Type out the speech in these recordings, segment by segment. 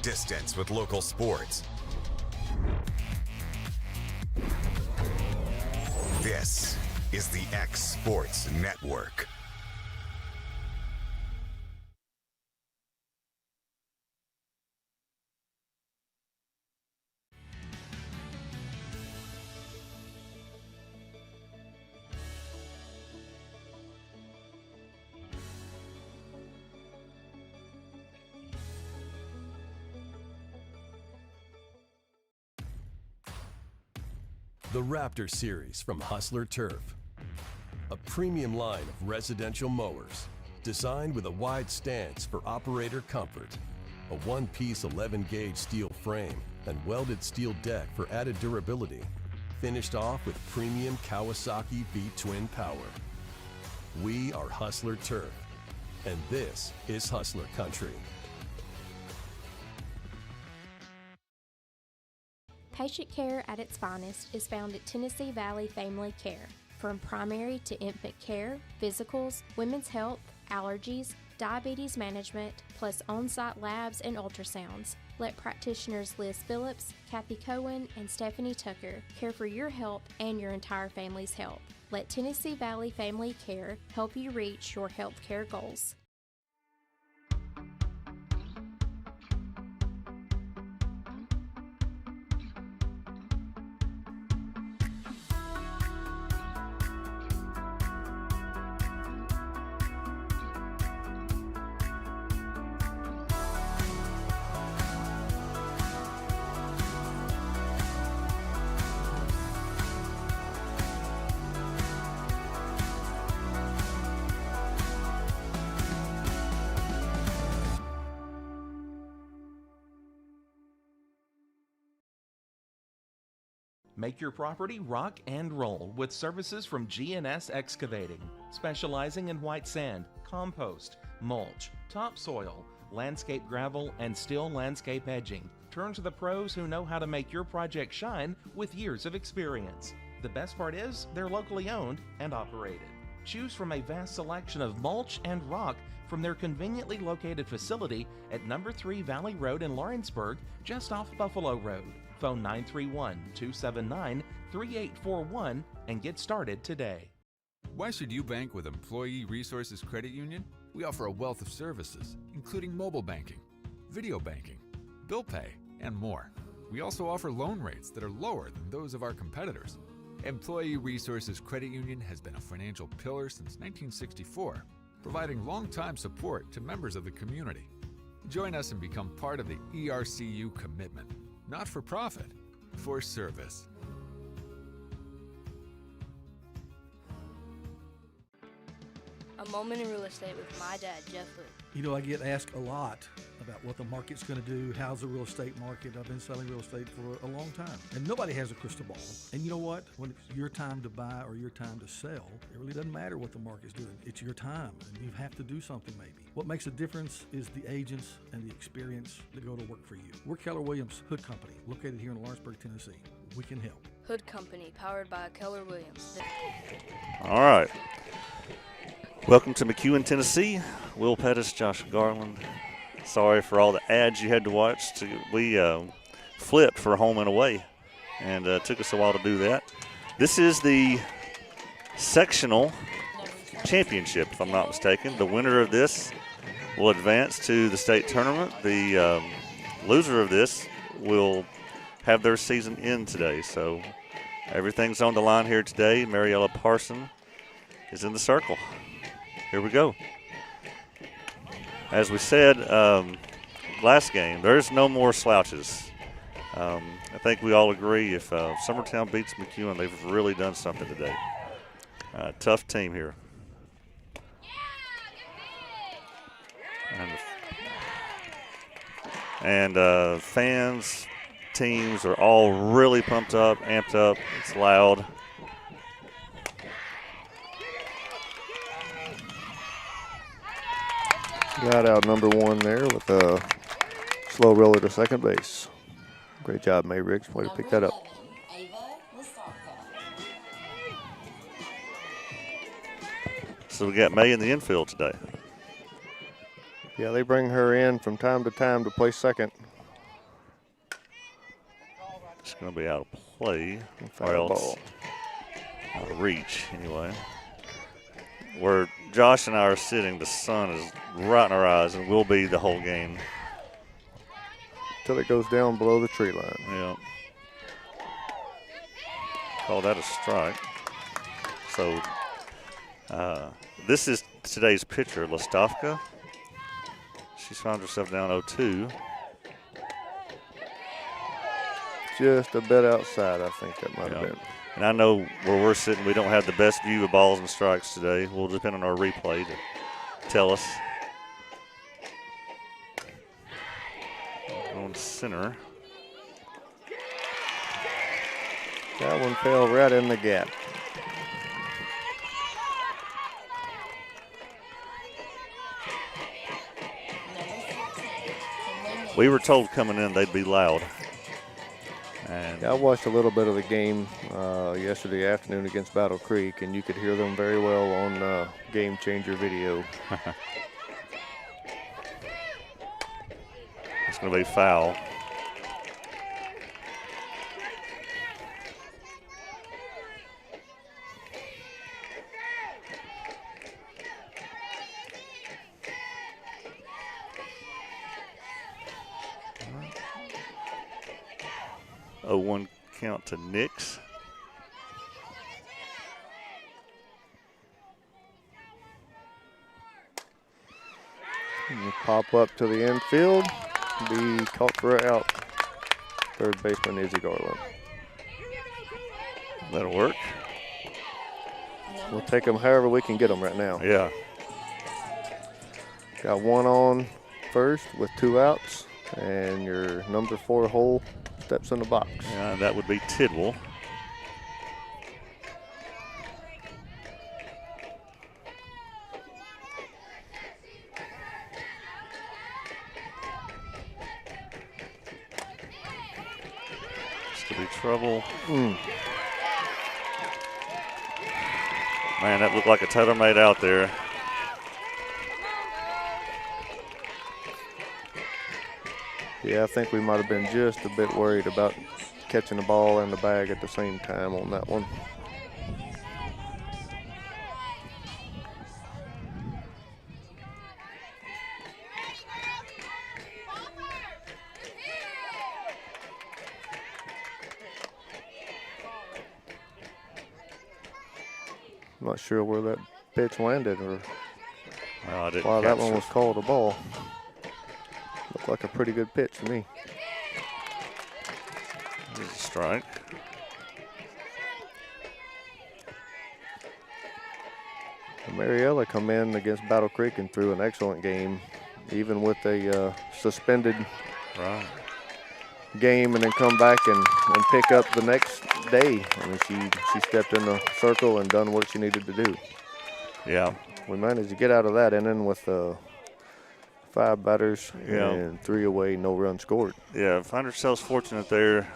distance with local sports. This is the X Sports Network. The Raptor Series from Hustler Turf. A premium line of residential mowers designed with a wide stance for operator comfort. A one-piece 11-gauge steel frame and welded steel deck for added durability. Finished off with premium Kawasaki V-twin power. We are Hustler Turf, and this is Hustler Country. Patient care at its finest is found at Tennessee Valley Family Care. From primary to infant care, physicals, women's health, allergies, diabetes management, plus on-site labs and ultrasounds. Let practitioners Liz Phillips, Kathy Cohen, and Stephanie Tucker care for your health and your entire family's health. Let Tennessee Valley Family Care help you reach your health care goals. Make your property rock and roll with services from G&S Excavating, specializing in white sand, compost, mulch, topsoil, landscape gravel, and steel landscape edging. Turn to the pros who know how to make your project shine with years of experience. The best part is they're locally owned and operated. Choose from a vast selection of mulch and rock from their conveniently located facility at number 3 Valley Road in Lawrenceburg, just off Buffalo Road. Phone 931-279-3841 and get started today. Why should you bank with Employee Resources Credit Union? We offer a wealth of services, including mobile banking, video banking, bill pay, and more. We also offer loan rates that are lower than those of our competitors. Employee Resources Credit Union has been a financial pillar since 1964, providing long-time support to members of the community. Join us and become part of the ERCU commitment. Not for profit, for service. A moment in real estate with my dad, Jeff Hood. You know, I get asked a lot about what the market's going to do. How's the real estate market? I've been selling real estate for a long time. And nobody has a crystal ball. And you know what? When it's your time to buy or your time to sell, it really doesn't matter what the market's doing. It's your time, and you have to do something maybe. What makes a difference is the agents and the experience that go to work for you. We're Keller Williams Hood Company, located here in Lawrenceburg, Tennessee. We can help. Hood Company, powered by Keller Williams. All right. Welcome to McEwen, Tennessee. Will Pettis, Josh Garland. Sorry for all the ads you had to watch. We flipped for home and away, and it took us a while to do that. This is the Sectional Championship, if I'm not mistaken. The winner of this will advance to the state tournament. The loser of this will have their season end today. So everything's on the line here today. Mariella Parson is in the circle. Here we go. As we said last game, there's no more slouches. I think we all agree if Summertown beats McEwen, they've really done something today. Tough team here. And fans, teams are all really pumped up, amped up. It's loud. Got out number one there with a slow roller to second base. Great job, May Riggs. Way to pick that up. So we got May in the infield today. Yeah, they bring her in from time to time to play second. It's going to be out of play, or Foul else ball. out of reach anyway. Where Josh and I are sitting, the sun is right in our eyes and will be the whole game. Till it goes down below the tree line. Yeah. Call that a strike. So this is today's pitcher, Lastovka. She's found herself down 0-2. Just a bit outside, I think that might have Yeah. been. And I know where we're sitting, we don't have the best view of balls and strikes today. We'll depend on our replay to tell us. On center. That one fell right in the gap. We were told coming in they'd be loud. And Yeah, I watched a little bit of the game yesterday afternoon against Battle Creek, and you could hear them very well on Game Changer video. it's going to be foul. A 1 count to Nix. And you pop up to the infield, be caught for an out. Third baseman Izzy Garland. That'll work. We'll take them however we can get them right now. Yeah. Got one on first with 2 outs, and your number 4 hole steps in the box. Yeah, that would be Tidwell. This could be trouble. Man, that looked like a tailor-made out there. Yeah, I think we might have been just a bit worried about catching the ball and the bag at the same time on that one. I'm not sure where that pitch landed or Well, I didn't why that catch one it. was called a ball. Looked like a pretty good pitch to me. There's a strike. Mariella come in against Battle Creek and threw an excellent game, even with a suspended Right. game, and then come back and pick up the next day. I mean, she stepped in the circle and done what she needed to do. Yeah. We managed to get out of that inning with 5 batters Yeah. and 3 away, no run scored. Yeah, find ourselves fortunate there.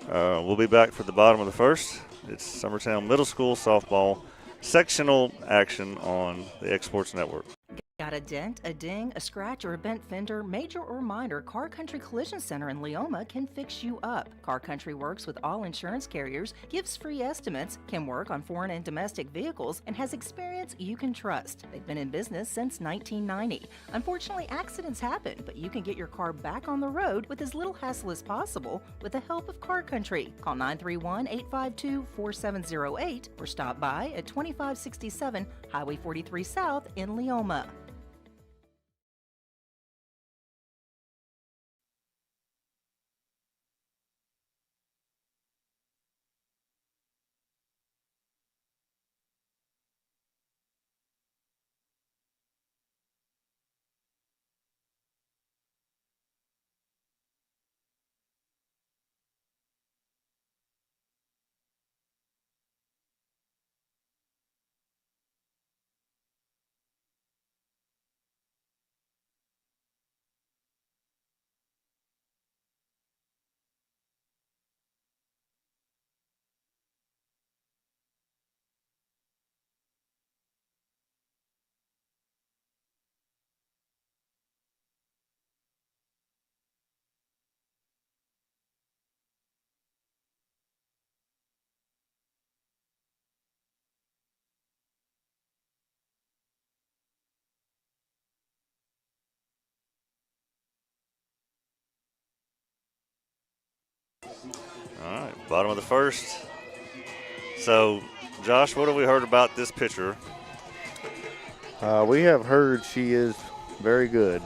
We'll be back for the bottom of the first. It's Summertown Middle School softball sectional action on the X Sports Network. Got a dent, a ding, a scratch, or a bent fender? Major or minor, Car Country Collision Center in Leoma can fix you up. Car Country works with all insurance carriers, gives free estimates, can work on foreign and domestic vehicles, and has experience you can trust. They've been in business since 1990. Unfortunately, accidents happen, but you can get your car back on the road with as little hassle as possible with the help of Car Country. Call 931-852-4708 or stop by at 2567 Highway 43 South in Leoma. Bottom of the first. So, Josh, what have we heard about this pitcher? We have heard she is very good.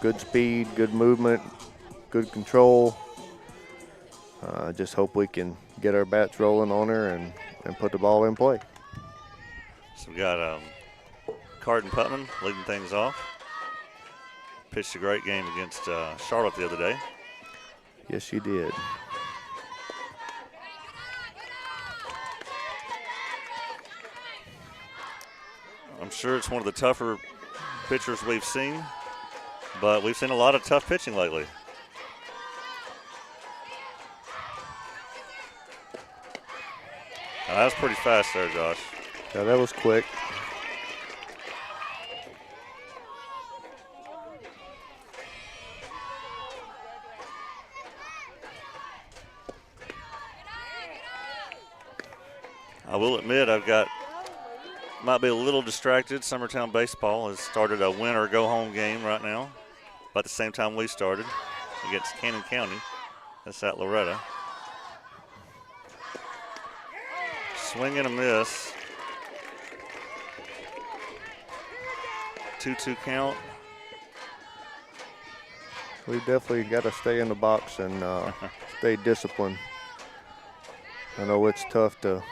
Good speed, good movement, good control. Just hope we can get our bats rolling on her and put the ball in play. So we got Carden Putman leading things off. Pitched a great game against Charlotte the other day. Yes, she did. I'm sure it's one of the tougher pitchers we've seen, but we've seen a lot of tough pitching lately. That was pretty fast there, Josh. Yeah, that was quick. I will admit might be a little distracted. Summertown baseball has started a win or go home game right now, about the same time we started against Cannon County. That's at Loretta. Swing and a miss. 2-2 count. We've definitely got to stay in the box and stay disciplined. I know it's tough to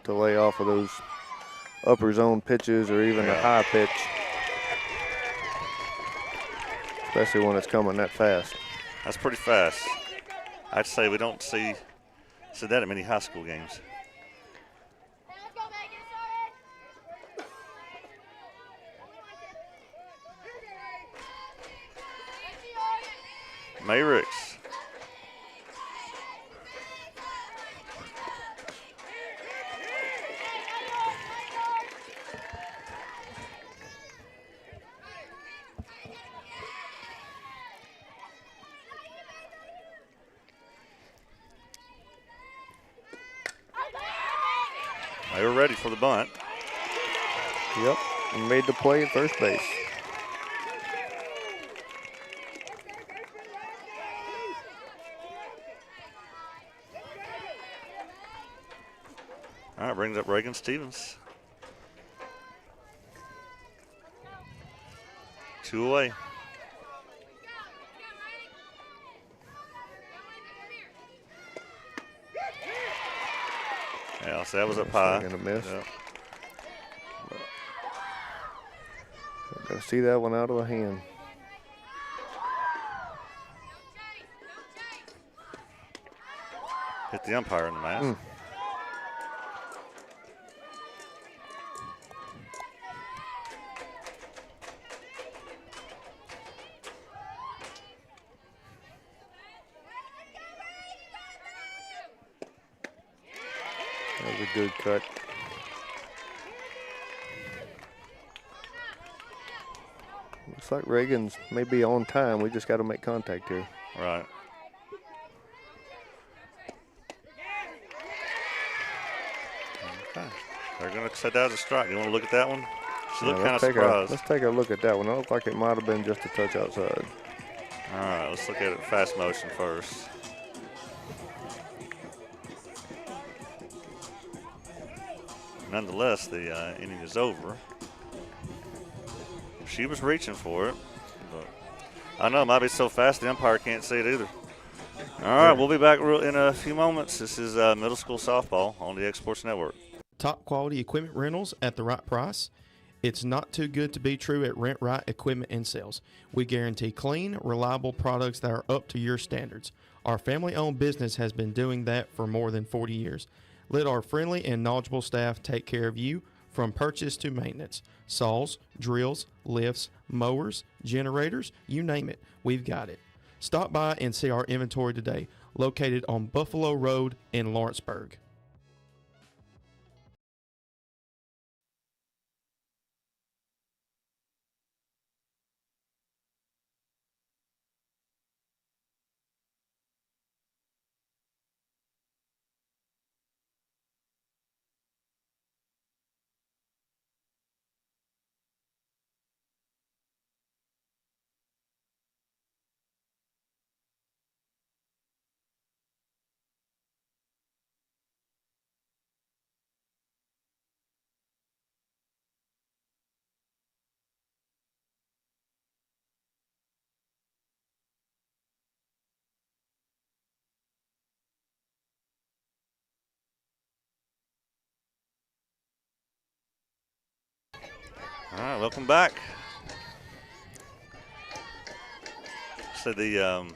lay off of those upper zone pitches or even a high pitch, especially when it's coming that fast. That's pretty fast. I'd say we don't see that at many high school games. Mayricks. They were ready for the bunt. Yep, and made the play at first base. All right, brings up Reagan Stevens. 2 away. Yeah, so that was up high. Second a miss. Yep. Gotta see that one out of the hand. Hit the umpire in the mask. That was a good cut. Looks like Reagan's maybe on time. We just got to make contact here. Right. Okay. They're going to set that as a strike. You want to look at that one? She looked kind of surprised. Let's take a look at that one. It looked like it might have been just a touch outside. All right, let's look at it fast motion first. Nonetheless, the inning is over. She was reaching for it, but I know it might be so fast the umpire can't see it either. All right, we'll be back in a few moments. This is middle school softball on the X Sports Network. Top quality equipment rentals at the right price. It's not too good to be true at Rent Right Equipment and Sales. We guarantee clean, reliable products that are up to your standards. Our family-owned business has been doing that for more than 40 years. Let our friendly and knowledgeable staff take care of you from purchase to maintenance. Saws, drills, lifts, mowers, generators, you name it, we've got it. Stop by and see our inventory today, located on Buffalo Road in Lawrenceburg. All right, welcome back. So the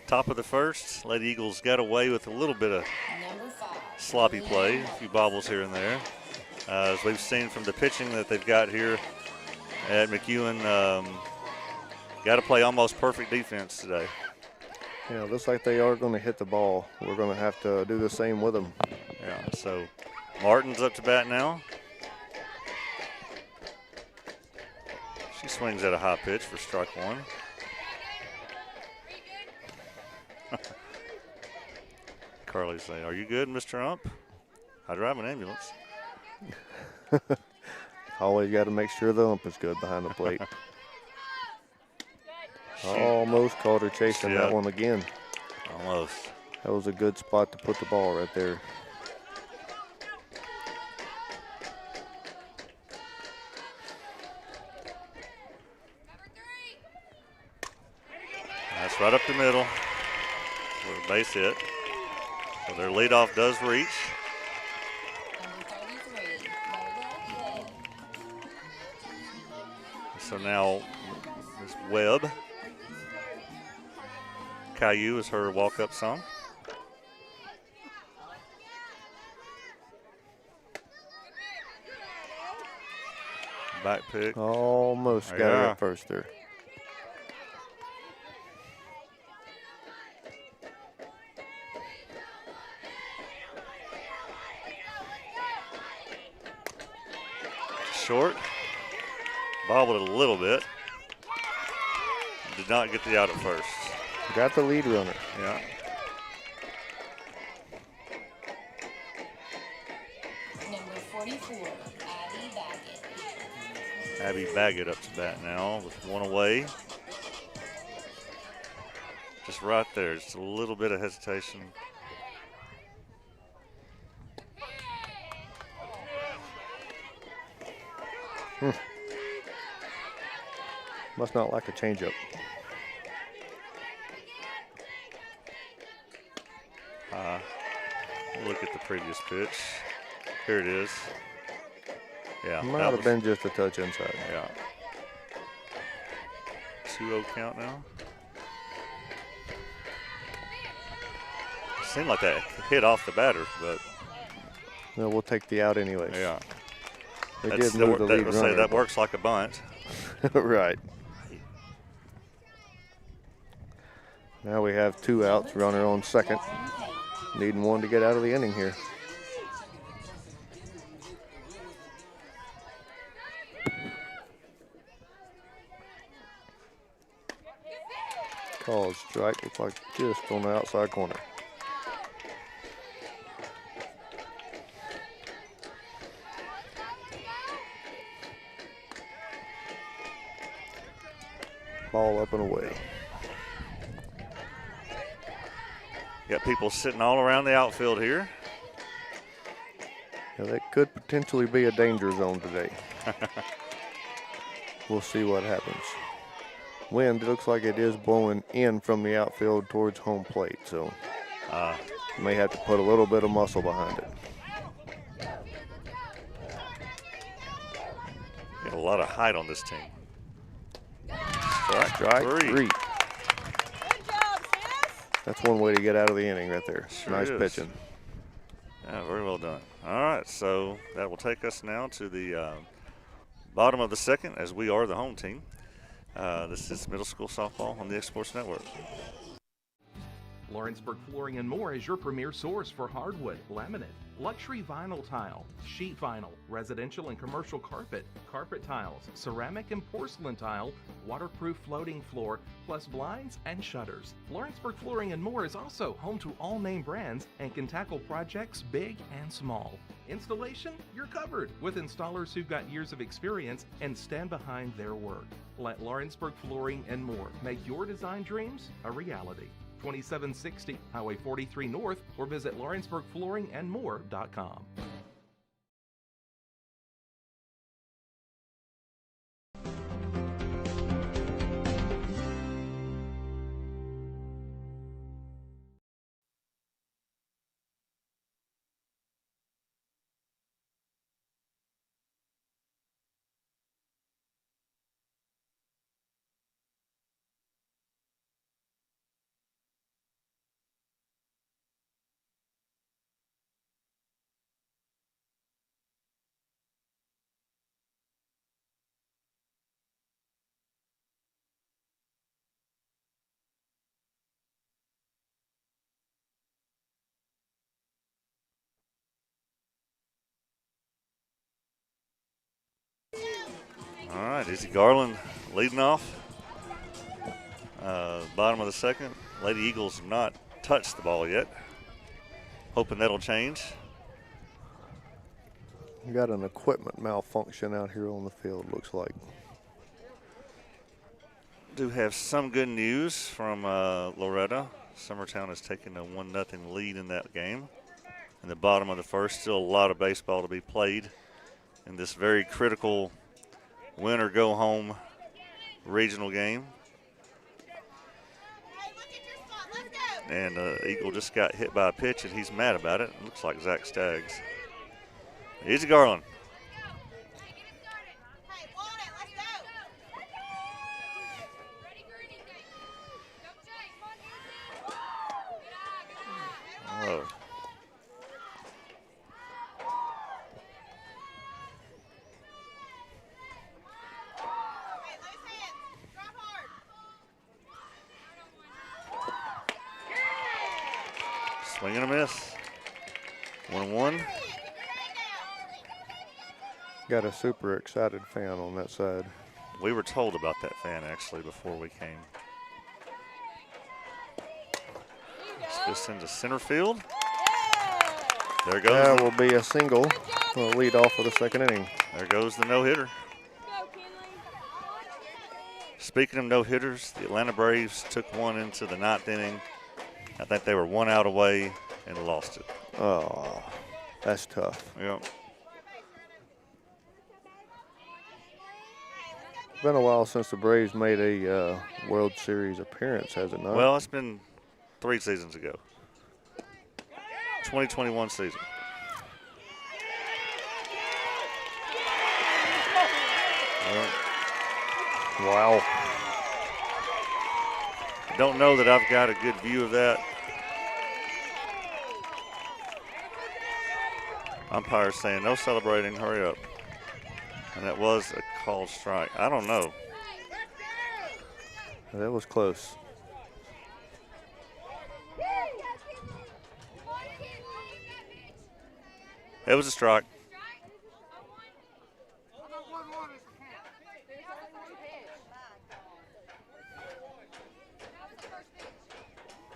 top of the first, Lady Eagles got away with a little bit of sloppy play, a few bobbles here and there. As we've seen from the pitching that they've got here at McEwen, got to play almost perfect defense today. Yeah, looks like they are going to hit the ball. We're going to have to do the same with them. Yeah, so Martin's up to bat now. She swings at a high pitch for strike one. Carly's saying, "Are you good, Mr. Ump? I drive an ambulance." Always got to make sure the ump is good behind the plate. Almost caught her chasing that one again. Almost. That was a good spot to put the ball right there. That's right up the middle for a base hit. So their leadoff does reach. So now Miss Webb. Caillou is her walk-up song. Back pick. Almost got her at first there. Short. Bobbled it a little bit. Did not get the out at first. Got the lead runner. Yeah. Number 44, Abby Baggett. Abby Baggett up to bat now with one away. Just right there, just a little bit of hesitation. Must not like a changeup. Look at the previous pitch. Here it is. Yeah. Might have been just a touch inside. Yeah. 2-0 count now. Seemed like that hit off the batter, but. No, we'll take the out anyways. Yeah. They did move the lead runner. That works like a bunt. Right. Now we have 2 outs, runner on second. Needing one to get out of the inning here. Called strike, looks like just on the outside corner. Ball up and away. Got people sitting all around the outfield here. Yeah, that could potentially be a danger zone today. We'll see what happens. Wind, it looks like it is blowing in from the outfield towards home plate, so may have to put a little bit of muscle behind it. Got a lot of height on this team. Strike three. That's one way to get out of the inning right there. Sure nice is. pitching. Yeah, very well done. All right, so that will take us now to the bottom of the second, as we are the home team. This is middle school softball on the X Sports Network. Lawrenceburg Flooring and More is your premier source for hardwood, laminate, luxury vinyl tile, sheet vinyl, residential and commercial carpet, carpet tiles, ceramic and porcelain tile, waterproof floating floor, plus blinds and shutters. Lawrenceburg Flooring and More is also home to all name brands and can tackle projects big and small. Installation, you're covered with installers who've got years of experience and stand behind their work. Let Lawrenceburg Flooring and More make your design dreams a reality. 2760 Highway 43 North, or visit lawrenceburgflooringandmore.com. All right, Izzy Garland leading off. Bottom of the second. Lady Eagles have not touched the ball yet. Hoping that'll change. We got an equipment malfunction out here on the field, looks like. Do have some good news from Loretta. Summertown has taken a 1-0 lead in that game. In the bottom of the first, still a lot of baseball to be played in this very critical win or go home regional game. And Eagle just got hit by a pitch, and he's mad about it. Looks like Zach Staggs. Izzy Garland. Oh. Swing and a miss. 1-1. Got a super excited fan on that side. We were told about that fan actually before we came. This into center field. There goes. That will be a single. We'll lead off of the second inning. There goes the no-hitter. Speaking of no-hitters, the Atlanta Braves took one into the 9th inning. I think they were 1 out away and lost it. Oh, that's tough. Yep. It's been a while since the Braves made a World Series appearance, has it not? Well, it's been 3 seasons ago. 2021 season. Wow. Don't know that I've got a good view of that. Umpire saying no celebrating, hurry up. And that was a called strike. I don't know. That was close. It was a strike.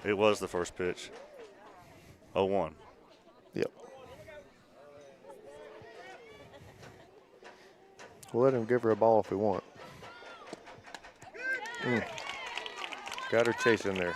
It was the first pitch. 0-1. Yep. We'll let him give her a ball if we want. Got her chasing there.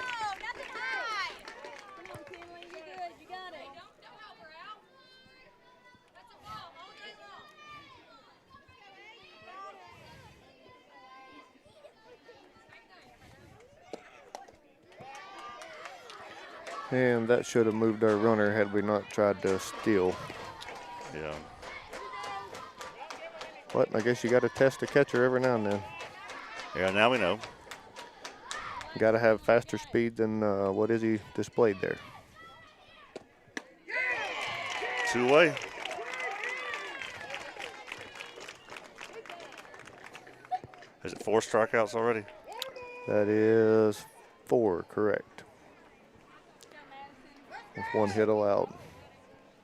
And that should have moved our runner had we not tried to steal. Yeah. But I guess you got to test the catcher every now and then. Yeah, now we know. You got to have faster speed than what Izzy displayed there. 2-away. Is it 4 strikeouts already? That is 4, correct. With 1 hit allowed.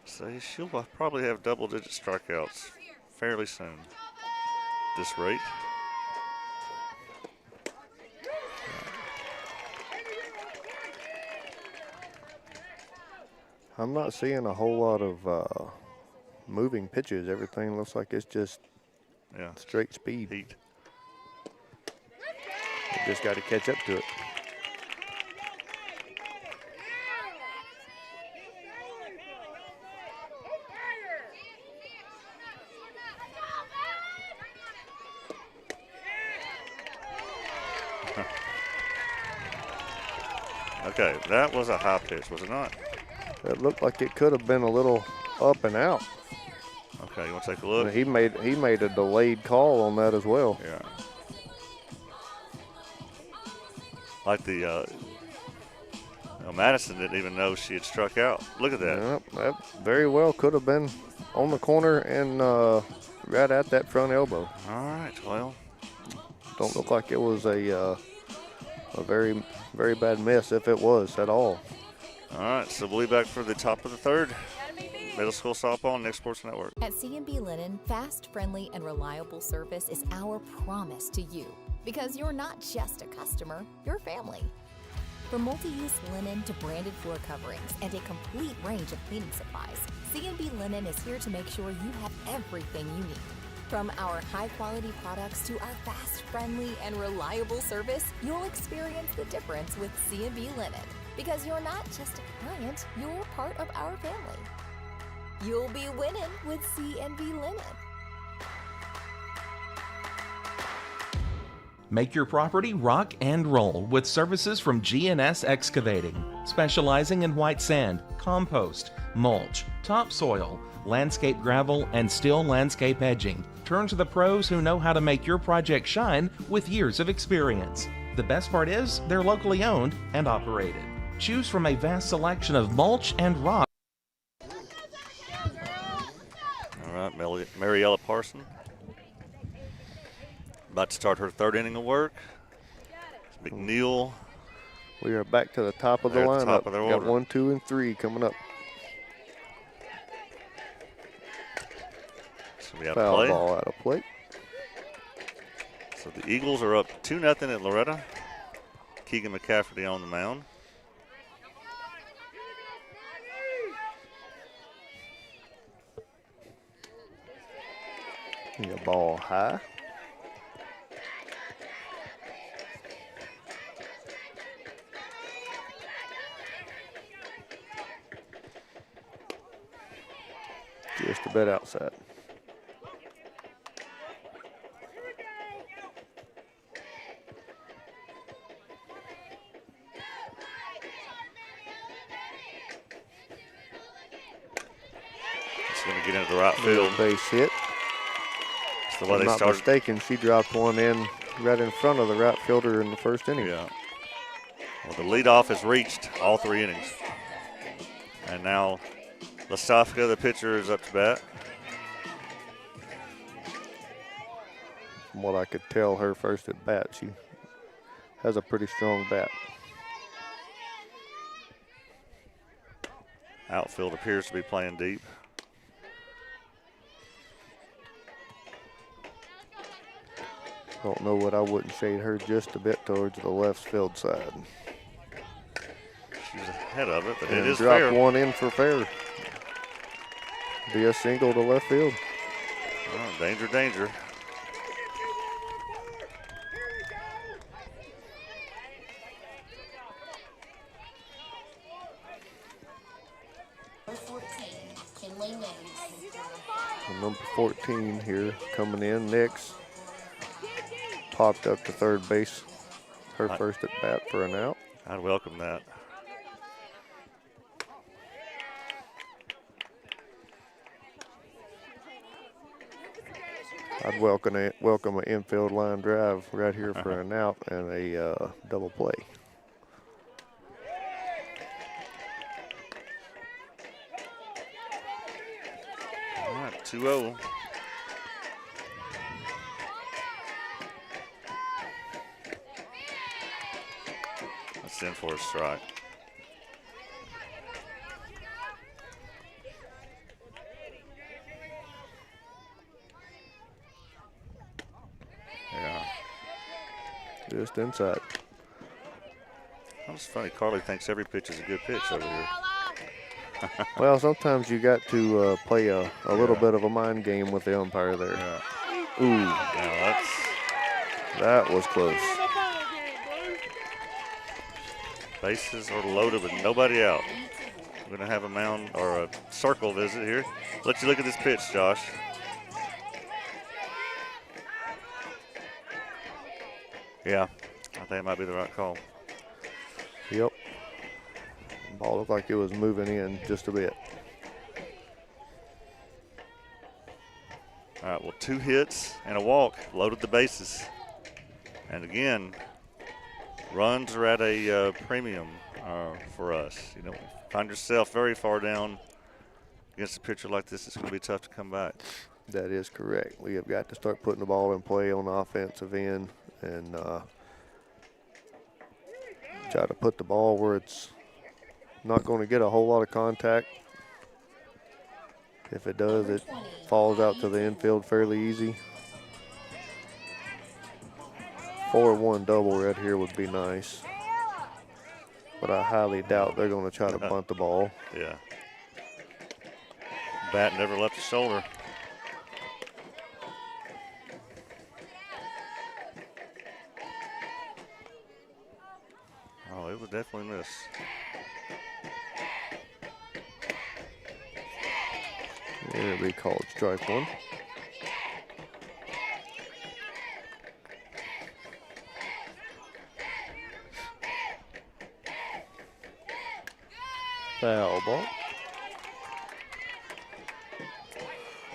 So she'll probably have double-digit strikeouts fairly soon at this rate. I'm not seeing a whole lot of moving pitches. Everything looks like it's just straight speed. Heat. You just got to catch up to it. Okay, that was a high pitch, was it not? It looked like it could have been a little up and out. Okay, you want to take a look? He made a delayed call on that as well. Yeah. Like the Madison didn't even know she had struck out. Look at that. Yep, that very well could have been on the corner and right at that front elbow. All right, well. Don't look like it was a very, very bad miss, if it was at all. All right, so we'll be back for the top of the third. Middle School Softball on Nick Sports Network. At C&B Linen, fast, friendly, and reliable service is our promise to you. Because you're not just a customer, you're family. From multi-use linen to branded floor coverings and a complete range of cleaning supplies, C&B Linen is here to make sure you have everything you need. From our high-quality products to our fast, friendly, and reliable service, you'll experience the difference with C&B Linen. Because you're not just a client, you're part of our family. You'll be winning with C&B Linen. Make your property rock and roll with services from GNS Excavating, specializing in white sand, compost, mulch, topsoil, landscape gravel, and steel landscape edging. Turn to the pros who know how to make your project shine with years of experience. The best part is they're locally owned and operated. Choose from a vast selection of mulch and rock. All right, Mariella Parson about to start her third inning of work. McNeil. We are back to the top of the lineup. Top of their Got order. 1, 2, and 3 coming up. So we have Foul play. ball out of play. So the Eagles are up 2-0 at Loretta. Keegan McCafferty on the mound. The ball high. Just a bit outside. It's going to get into the right field. Base hit. That's the way If I'm they not started. mistaken, she dropped one in right in front of the right fielder in the first inning. Yeah. Well, the leadoff has reached all 3 innings. And now Lastafka, the pitcher, is up to bat. From what I could tell, her first at bat, she has a pretty strong bat. Outfield appears to be playing deep. Don't know what I wouldn't shade her just a bit towards the left field side. She was ahead of it, but And it is drop fair. one in for fair. Be a single to left field. Oh, danger, danger. And number 14 here coming in next. Popped up to third base. Her first at bat for an out. I'd welcome that. I'd welcome an infield line drive right here for an out and a double play. All right, 2-0. That's in for a strike. Yeah. Just inside. That's funny. Carly thinks every pitch is a good pitch over here. Well, sometimes you got to play a little bit of a mind game with the umpire there. Yeah. Ooh. Now That was close. bases are loaded with nobody out. We're going to have a mound or a circle visit here. Let you look at this pitch, Josh. Yeah, I think it might be the right call. Yep. Ball looked like it was moving in just a bit. All right, well, 2 hits and a walk loaded the bases. And again, runs are at a premium for us. You know, find yourself very far down against a pitcher like this, it's going to be tough to come back. That is correct. We have got to start putting the ball in play on the offensive end and try to put the ball where it's not going to get a whole lot of contact If it does, it falls out to the infield fairly easy. 4-1 double right here would be nice. But I highly doubt they're going to try to bunt the ball. Yeah. Bat never left the shoulder. Oh, it was definitely miss. It'll be called strike one. Foul ball.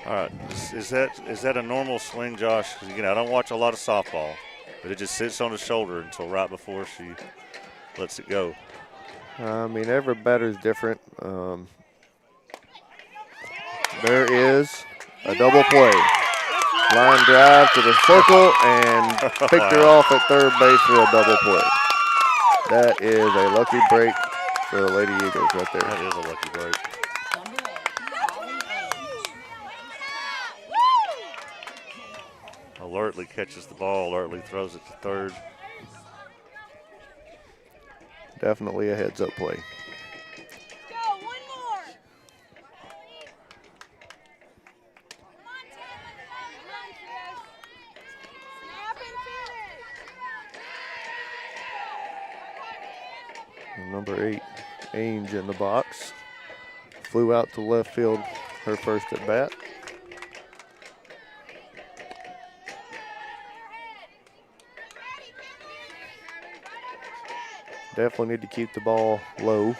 All right, is that a normal swing, Josh? 'Cause, again, I don't watch a lot of softball, but it just sits on the shoulder until right before she lets it go. I mean, every batter's different. There is a double play. Line drive to the circle and picked her off at third base for a double play. That is a lucky break for the Lady Eagles right there. That is a lucky break. Alertly catches the ball, alertly throws it to third. Definitely a heads-up play. Number 8, Ainge in the box. Flew out to left field her first at bat. Definitely need to keep the ball low.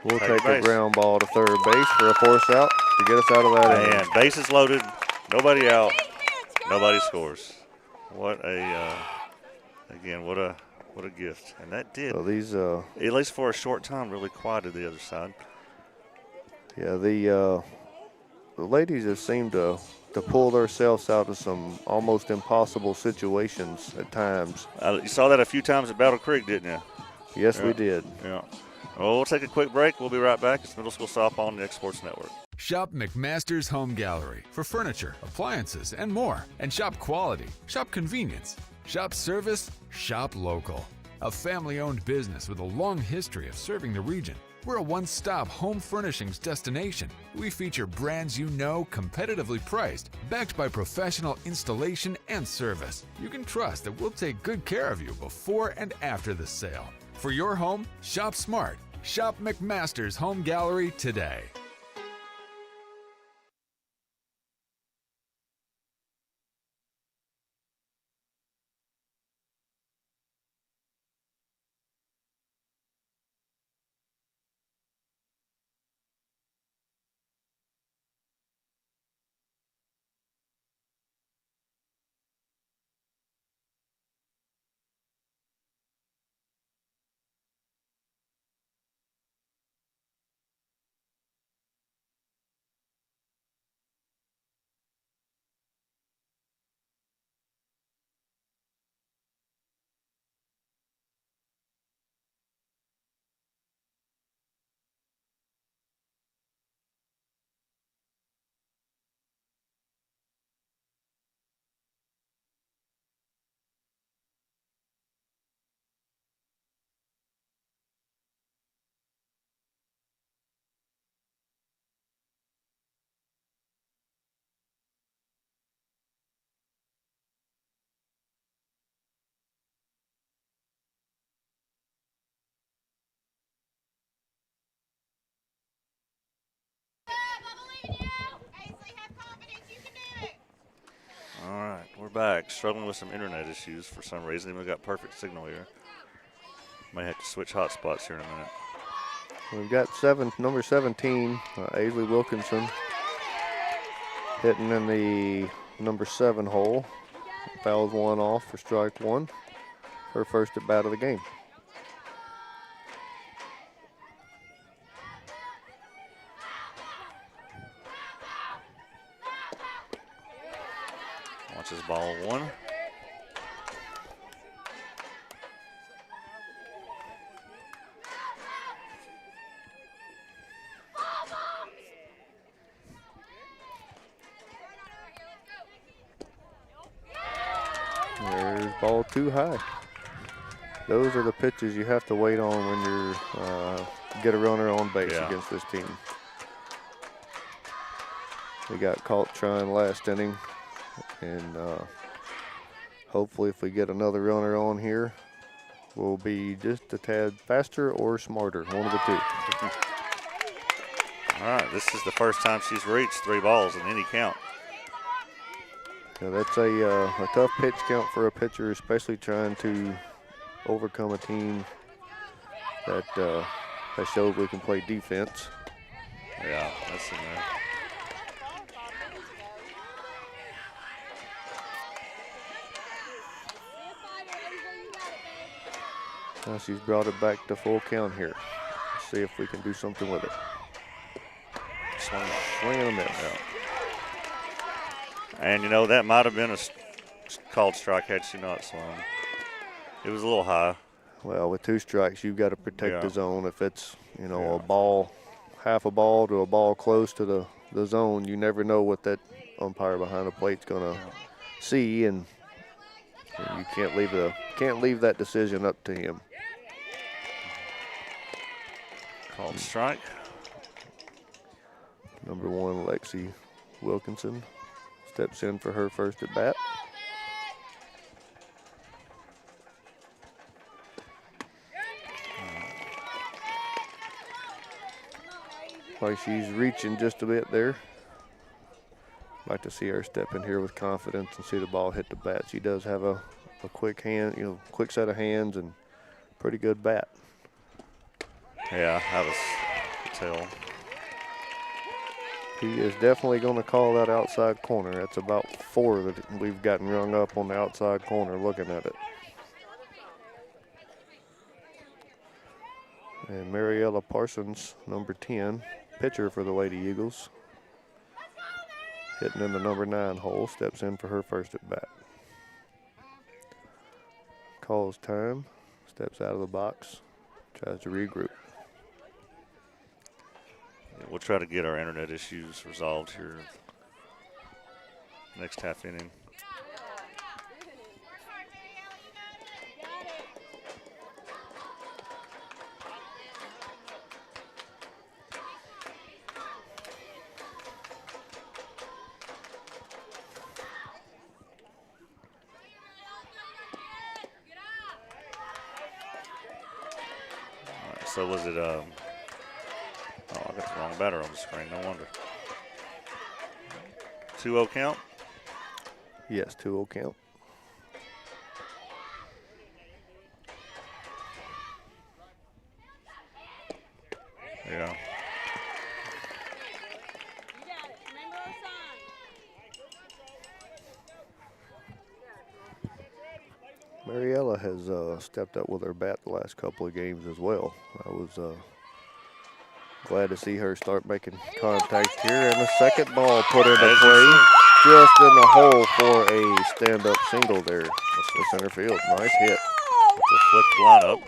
We'll take a ground ball to third base for a force out to get us out of that inning. And bases loaded, nobody out, nobody scores. What a again, what a gift. And that did, so these, at least for a short time, really quieted the other side. Yeah, the ladies have seemed to pull themselves out of some almost impossible situations at times. You saw that a few times at Battle Creek, didn't you? Yes, we did. Yeah. Well, we'll take a quick break. We'll be right back. It's Middle School Softball on the X Sports Network. Shop McMaster's Home Gallery for furniture, appliances, and more. And shop quality, shop convenience, shop service, shop local. A family-owned business with a long history of serving the region. We're a one-stop home furnishings destination. We feature brands you know, competitively priced, backed by professional installation and service. You can trust that we'll take good care of you before and after the sale. For your home, shop smart. Shop McMaster's Home Gallery today. All right, we're back. Struggling with some internet issues for some reason. We've got perfect signal here. May have to switch hotspots here in a minute. We've got number 17, Aisley Wilkinson, hitting in the number 7 hole. Fouls one off for strike one. Her first at bat of the game. Watches ball one. Ball too high. Those are the pitches you have to wait on when you're get a runner on base against this team. We got caught trying last inning, and hopefully if we get another runner on here, we'll be just a tad faster or smarter, one of the two. All right, this is the first time she's reached 3 balls in any count. Yeah, that's a tough pitch count for a pitcher, especially trying to overcome a team that has showed we can play defense. Yeah, that's in there. Now she's brought it back to full count here. Let's see if we can do something with it. Swing and a miss. Yeah. And, you know, that might have been a called strike had she not swung. It was a little high. Well, with 2 strikes, you've got to protect the zone. If it's, you know, a ball, half a ball to a ball close to the zone, you never know what that umpire behind the plate's going to see, and you can't leave that decision up to him. Called strike. Number 1, Lexi Wilkinson steps in for her first at bat. Like she's reaching just a bit there. Like to see her step in here with confidence and see the ball hit the bat. She does have a quick hand, you know, quick set of hands and pretty good bat. Yeah, that was a tell. He is definitely going to call that outside corner. That's about 4 that we've gotten rung up on the outside corner looking at it. And Mariella Parsons, number 10, pitcher for the Lady Eagles, hitting in the number 9 hole, steps in for her first at bat. Calls time, steps out of the box, tries to regroup. We'll try to get our internet issues resolved here next half inning. All right, so was it oh, I got the wrong batter on the screen, no wonder. 2-0 count? Yes, 2-0 count. Yeah. Mariella has stepped up with her bat the last couple of games as well. I was glad to see her start making contact here, and the second ball put into play just in the hole for a stand-up single there to center field. Nice hit. It's a flipped lineup.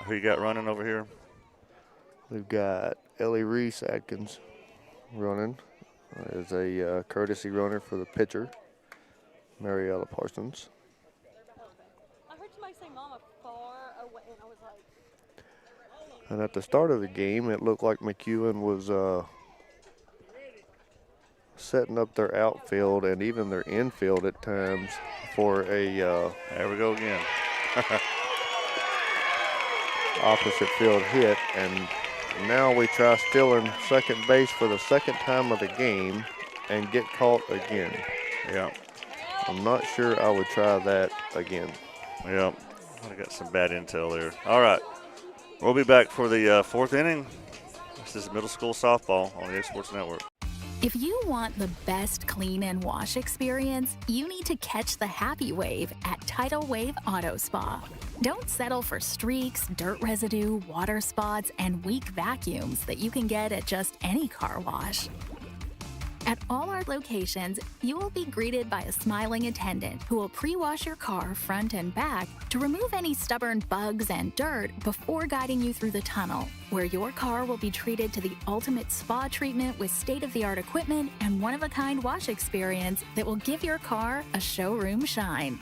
Who you got running over here? We've got Ellie Reese Atkins running as a courtesy runner for the pitcher, Mariella Parsons. I heard somebody say Mama far away, and I was like. And at the start of the game, it looked like McEwen was setting up their outfield and even their infield at times for a there we go again. opposite field hit, and now we try stealing second base for the second time of the game and get caught again. Yeah. I'm not sure I would try that again. Yeah, I got some bad intel there. All right, we'll be back for the 4th inning. This is middle school softball on the X Sports Network. If you want the best clean and wash experience, you need to catch the happy wave at Tidal Wave Auto Spa. Don't settle for streaks, dirt residue, water spots, and weak vacuums that you can get at just any car wash. At all our locations, you will be greeted by a smiling attendant who will pre-wash your car front and back to remove any stubborn bugs and dirt before guiding you through the tunnel, where your car will be treated to the ultimate spa treatment with state-of-the-art equipment and one-of-a-kind wash experience that will give your car a showroom shine.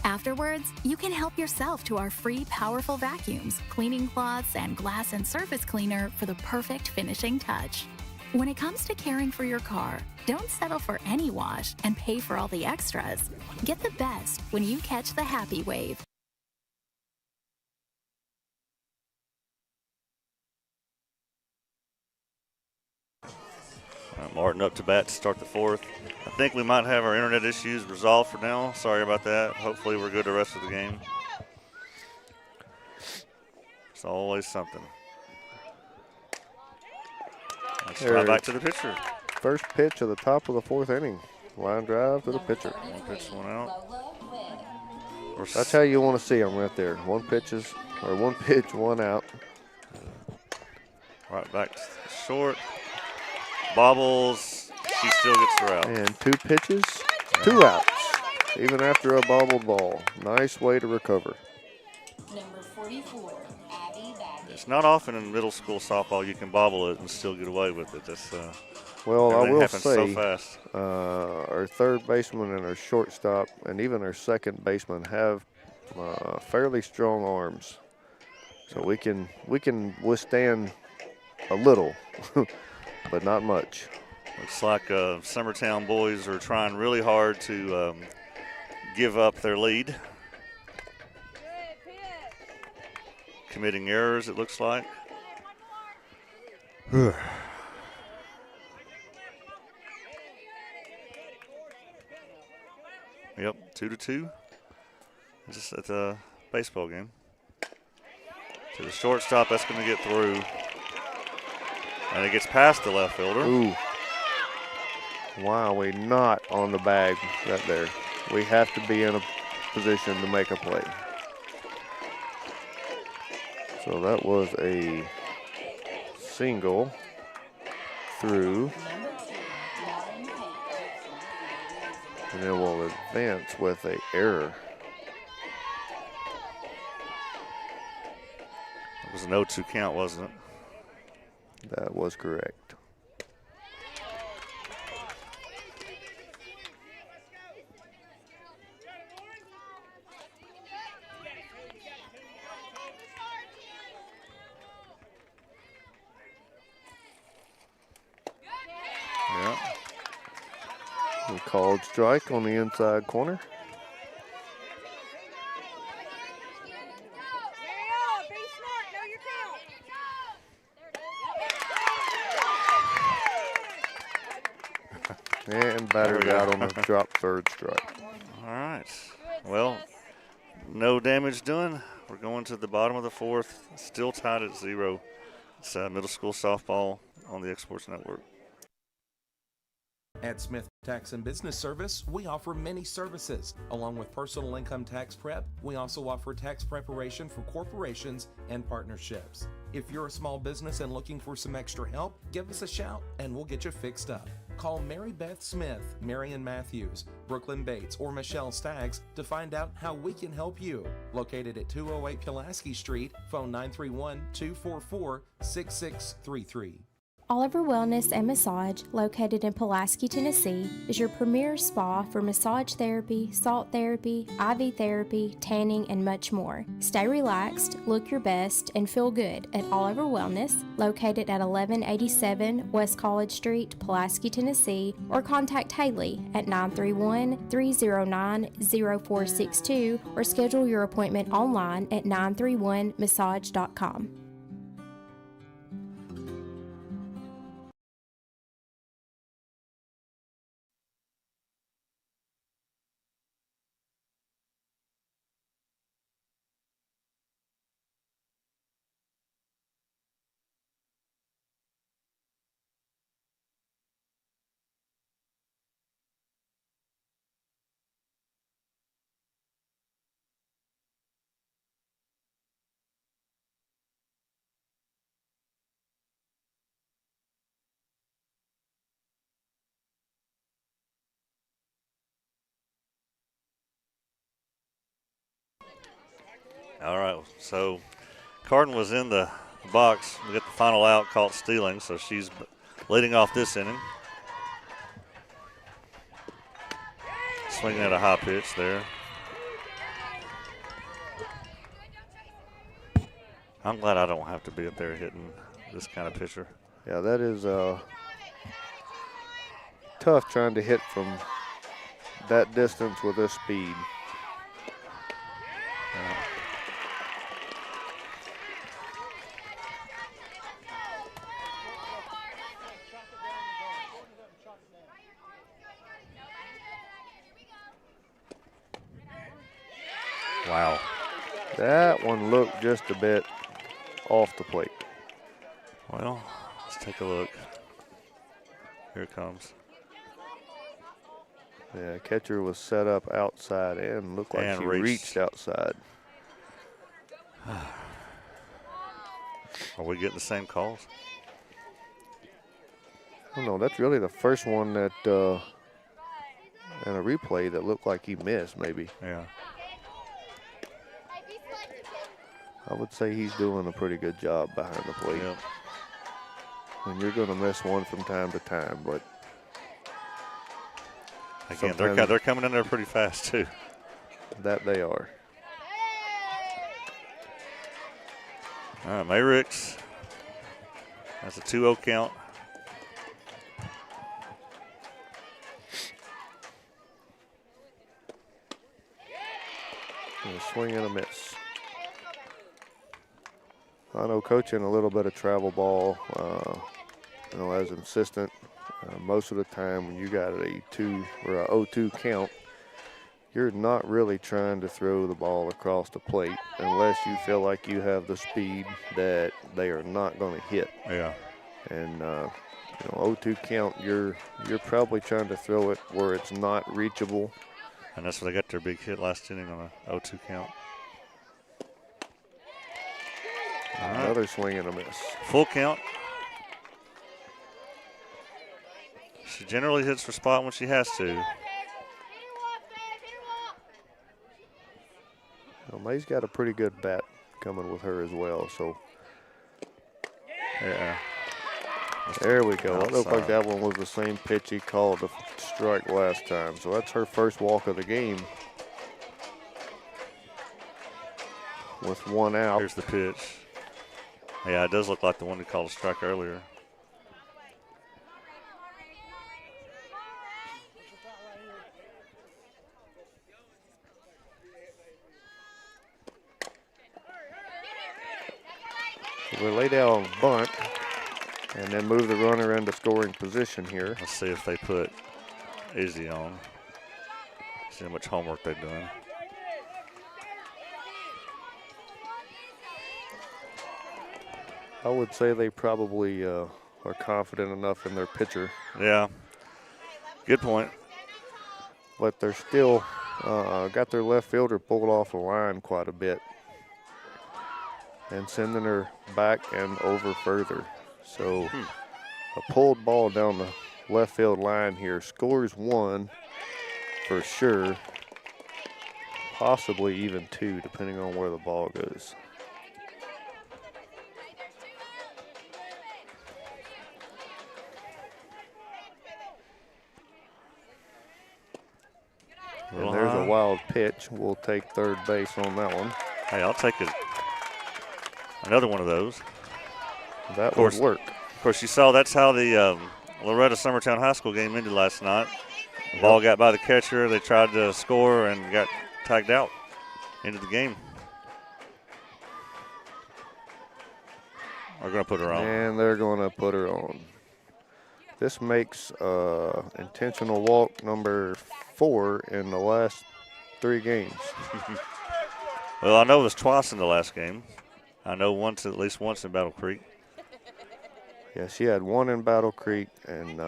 Afterwards, you can help yourself to our free powerful vacuums, cleaning cloths, and glass and surface cleaner for the perfect finishing touch. When it comes to caring for your car, don't settle for any wash and pay for all the extras. Get the best when you catch the happy wave. Martin up to bat to start the fourth. I think we might have our internet issues resolved for now. Sorry about that. Hopefully we're good the rest of the game. It's always something. Let's try back to the pitcher. First pitch of the top of the fourth inning. Line drive to the pitcher. One pitch, one out. That's how you want to see them right there. One pitch, one out. Right back to short. Bobbles. She still gets her out. And 2 pitches, 2 outs. Even after a bobbled ball. Nice way to recover. Number 44, Abby Baggett. It's not often in middle school softball you can bobble it and still get away with it. That's well, I will happens say, so fast. Our third baseman and our shortstop and even our second baseman have fairly strong arms. So we can withstand a little, but not much. Looks like Summertown boys are trying really hard to give up their lead. Committing errors, it looks like. Yep, 2-2. Just at the baseball game. To the shortstop, that's going to get through. And it gets past the left fielder. Ooh. Wow, we not on the bag right there. We have to be in a position to make a play. So that was a single through. And then we'll advance with an error. It was an 0-2 count, wasn't it? That was correct. Yeah. We called strike on the inside corner. And battery out on the drop third strike. All right. Well, no damage done. We're going to the bottom of the fourth. Still tied at 0. It's middle school softball on the Exports Network. At Smith Tax and Business Service, we offer many services. Along with personal income tax prep, we also offer tax preparation for corporations and partnerships. If you're a small business and looking for some extra help, give us a shout and we'll get you fixed up. Call Mary Beth Smith, Marion Matthews, Brooklyn Bates, or Michelle Staggs to find out how we can help you. Located at 208 Pulaski Street, phone 931-244-6633. Oliver Wellness and Massage, located in Pulaski, Tennessee, is your premier spa for massage therapy, salt therapy, IV therapy, tanning, and much more. Stay relaxed, look your best, and feel good at Oliver Wellness, located at 1187 West College Street, Pulaski, Tennessee, or contact Haley at 931-309-0462 or schedule your appointment online at 931massage.com. All right, so Carden was in the box. We get the final out, caught stealing, so she's leading off this inning. Swinging at a high pitch there. I'm glad I don't have to be up there hitting this kind of pitcher. Yeah, that is tough trying to hit from that distance with this speed. Wow. That one looked just a bit off the plate. Well, let's take a look. Here it comes. Yeah, catcher was set up outside and looked like she reached outside. Are we getting the same calls? I don't know. That's really the first one that in a replay that looked like he missed, maybe. Yeah. I would say he's doing a pretty good job behind the plate. Yep. And you're going to miss one from time to time, but again, they're coming in there pretty fast too. That they are. All right, Mayricks. That's a 2-0 count. And a swing and a miss. I know coaching a little bit of travel ball, as an assistant, most of the time when you got a 2 or a 0-2 count, you're not really trying to throw the ball across the plate unless you feel like you have the speed that they are not going to hit. Yeah. And 0-2 count, you're probably trying to throw it where it's not reachable. And that's where they got their big hit last inning on a 0-2 count. Another swing and a miss. Full count. She generally hits her spot when she has to. Well, May's got a pretty good bat coming with her as well, so. Yeah. There we go. It looked like that one was the same pitch he called the strike last time. So that's her first walk of the game. With one out. Here's the pitch. Yeah, it does look like the one he called a strike earlier. So we lay down bunt and then move the runner into scoring position here. Let's see if they put Izzy on. See how much homework they've done. I would say they probably are confident enough in their pitcher. Yeah, good point. But they're still got their left fielder pulled off the line quite a bit and sending her back and over further. So a pulled ball down the left field line here scores 1 for sure, possibly even 2 depending on where the ball goes. And there's a wild pitch. We'll take third base on that one. Hey, I'll take another one of those. That would work. Of course, you saw that's how the Loretta Summertown High School game ended last night. The ball got by the catcher. They tried to score and got tagged out into the game. We're going to put her on. And they're going to put her on. This makes intentional walk number 4 in the last 3 games. Well, I know it was twice in the last game. I know at least once in Battle Creek. Yeah, she had 1 in Battle Creek and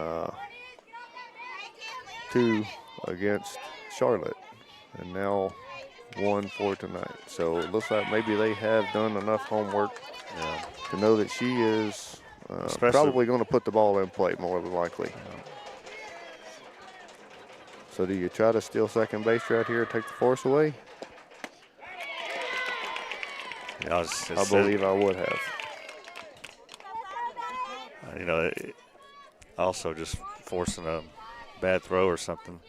2 against Charlotte, and now 1 for tonight. So it looks like maybe they have done enough homework to know that she is probably going to put the ball in play more than likely. So do you try to steal second base right here, take the force away? Yeah, I believe I would have. Also just forcing a bad throw or something.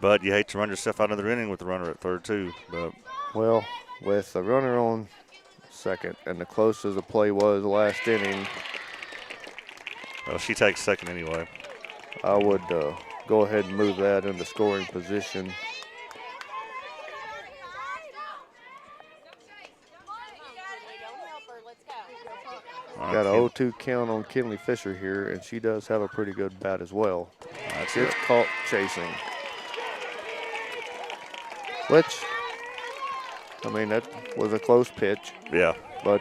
But you hate to run yourself out of the inning with the runner at third, too. But well, with the runner on second and the close as the play was last inning, well, she takes second anyway. I would go ahead and move that into scoring position. Got an 0-2 count on Kinley Fisher here, and she does have a pretty good bat as well. That's it's caught chasing. Which, I mean, that was a close pitch. Yeah. But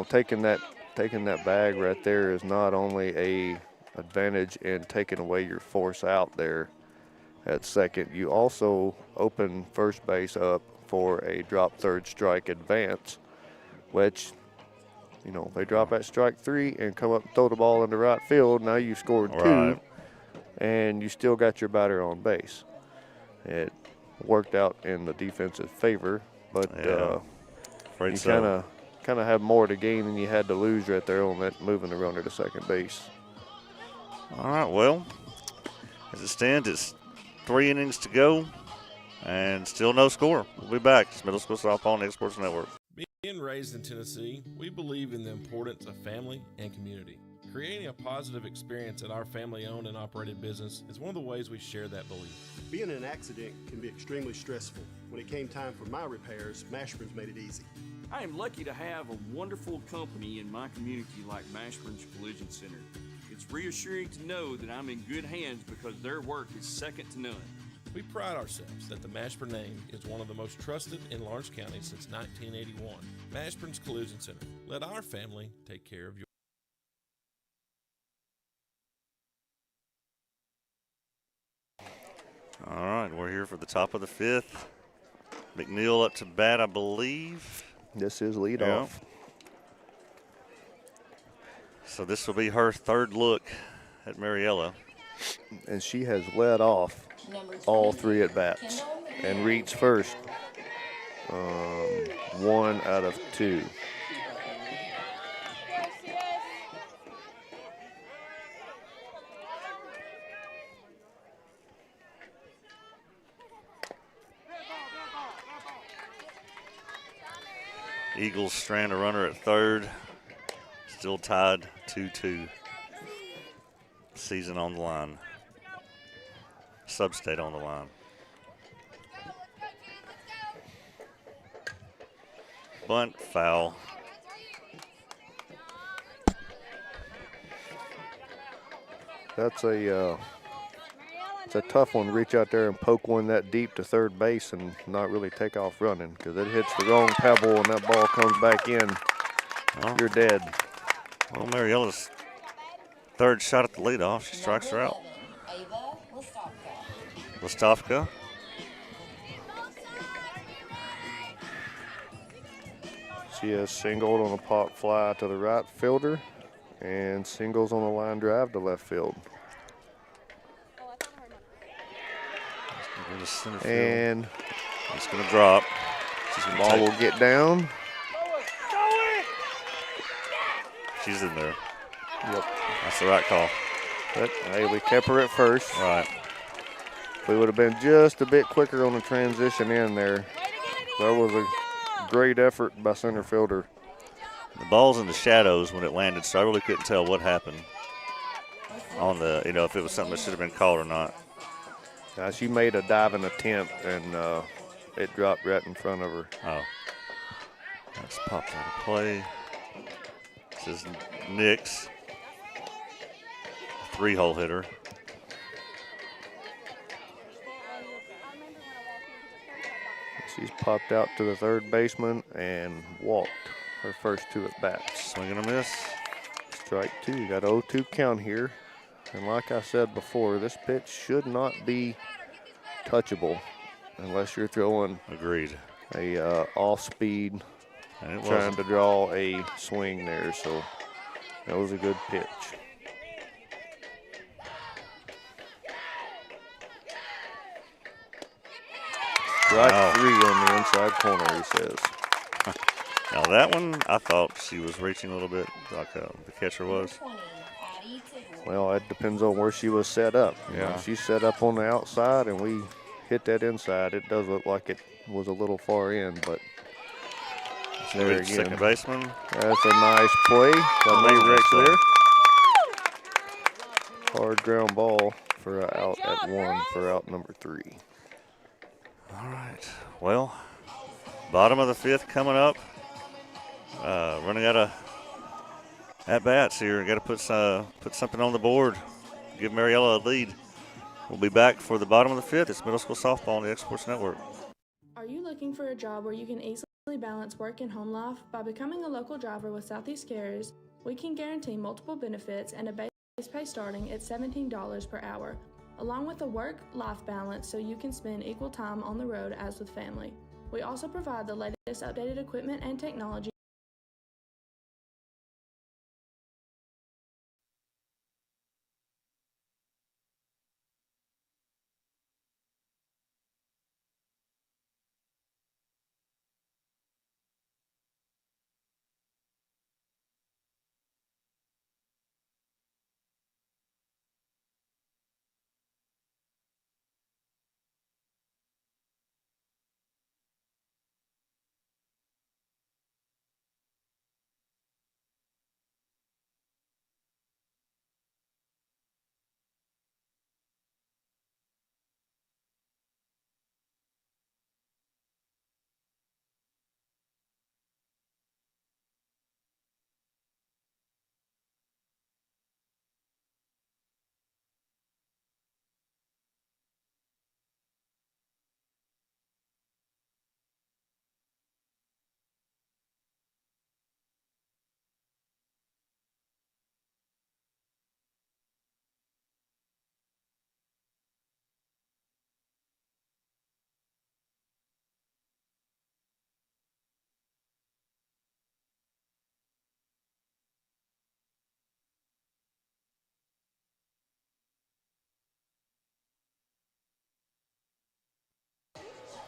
taking that bag right there is not only a advantage in taking away your force out there at second. You also open first base up for a drop third strike advance, which. They drop at strike 3 and come up and throw the ball into right field. Now you scored 2, and you still got your batter on base. It worked out in the defensive favor, but you kind of have more to gain than you had to lose right there on that moving the runner to second base. All right, well, as it stands, it's 3 innings to go, and still no score. We'll be back. It's Middle School Softball on the Sports Network. Being raised in Tennessee, we believe in the importance of family and community. Creating a positive experience at our family-owned and operated business is one of the ways we share that belief. Being in an accident can be extremely stressful. When it came time for my repairs, Mashburn's made it easy. I am lucky to have a wonderful company in my community like Mashburn's Collision Center. It's reassuring to know that I'm in good hands because their work is second to none. We pride ourselves that the Mashburn name is one of the most trusted in Lawrence County since 1981. Mashburn's Collision Center. Let our family take care of yours. All right, we're here for the top of the 5th. McNeil up to bat, I believe. This is leadoff. So this will be her third look at Mariella. And she has led off all 3 at bats and reached first 1 out of 2. Eagles strand a runner at third. Still tied 2-2. Season on the line. Sub-state on the line. Bunt, foul. That's it's a tough one to reach out there and poke one that deep to third base and not really take off running, because it hits the wrong pebble and that ball comes back in. Well, you're dead. Well, Mariella's third shot at the leadoff. She strikes her out. Listowka. She has singled on a pop fly to the right fielder and singles on a line drive to left field. And it's going to drop. The ball will get down. She's in there. Yep. That's the right call. But, hey, we kept her at first. Right. If we would have been just a bit quicker on the transition in there, that was a great effort by center fielder. The ball's in the shadows when it landed, so I really couldn't tell what happened on the, if it was something that should have been called or not. She made a diving attempt, and it dropped right in front of her. Oh. That's popped out of play. This is Nix, 3-hole hitter. She's popped out to the third baseman and walked her first 2 at bats. Swing and a miss. Strike 2. Got 0-2 count here. And like I said before, this pitch should not be touchable unless you're throwing a off-speed, trying to draw a swing there. So that was a good pitch. Strike 3 on the inside corner, he says. Now that one, I thought she was reaching a little bit, like the catcher was. Well, it depends on where she was set up. Yeah. If she's set up on the outside and we hit that inside, it does look like it was a little far in, but there again. Second baseman. That's a nice play by May Rex there. Hard ground ball for out at 1 for out number 3. All right. Well, bottom of the 5th coming up. Running out of at-bats here. Got to put something on the board. Give Mariella a lead. We'll be back for the bottom of the 5th. It's middle school softball on the X Sports Network. Are you looking for a job where you can easily balance work and home life? By becoming a local driver with Southeast Carriers, we can guarantee multiple benefits and a base pay starting at $17 per hour, along with a work-life balance so you can spend equal time on the road as with family. We also provide the latest updated equipment and technology.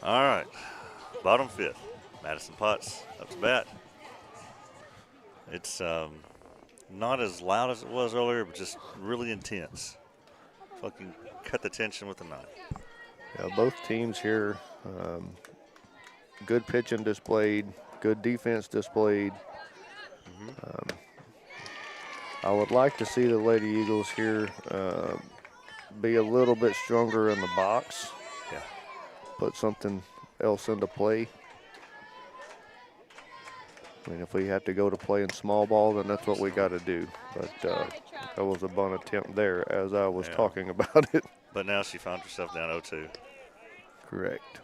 All right. Bottom 5th. Madison Potts up to bat. It's not as loud as it was earlier, but just really intense. Fucking cut the tension with a knife. Yeah, both teams here, good pitching displayed, good defense displayed. I would like to see the Lady Eagles here be a little bit stronger in the box. Yeah. Put something else into play. I mean, if we have to go to play in small ball, then that's what we got to do. But that was a bunt attempt there as I was talking about it. But now she found herself down 0-2. Correct.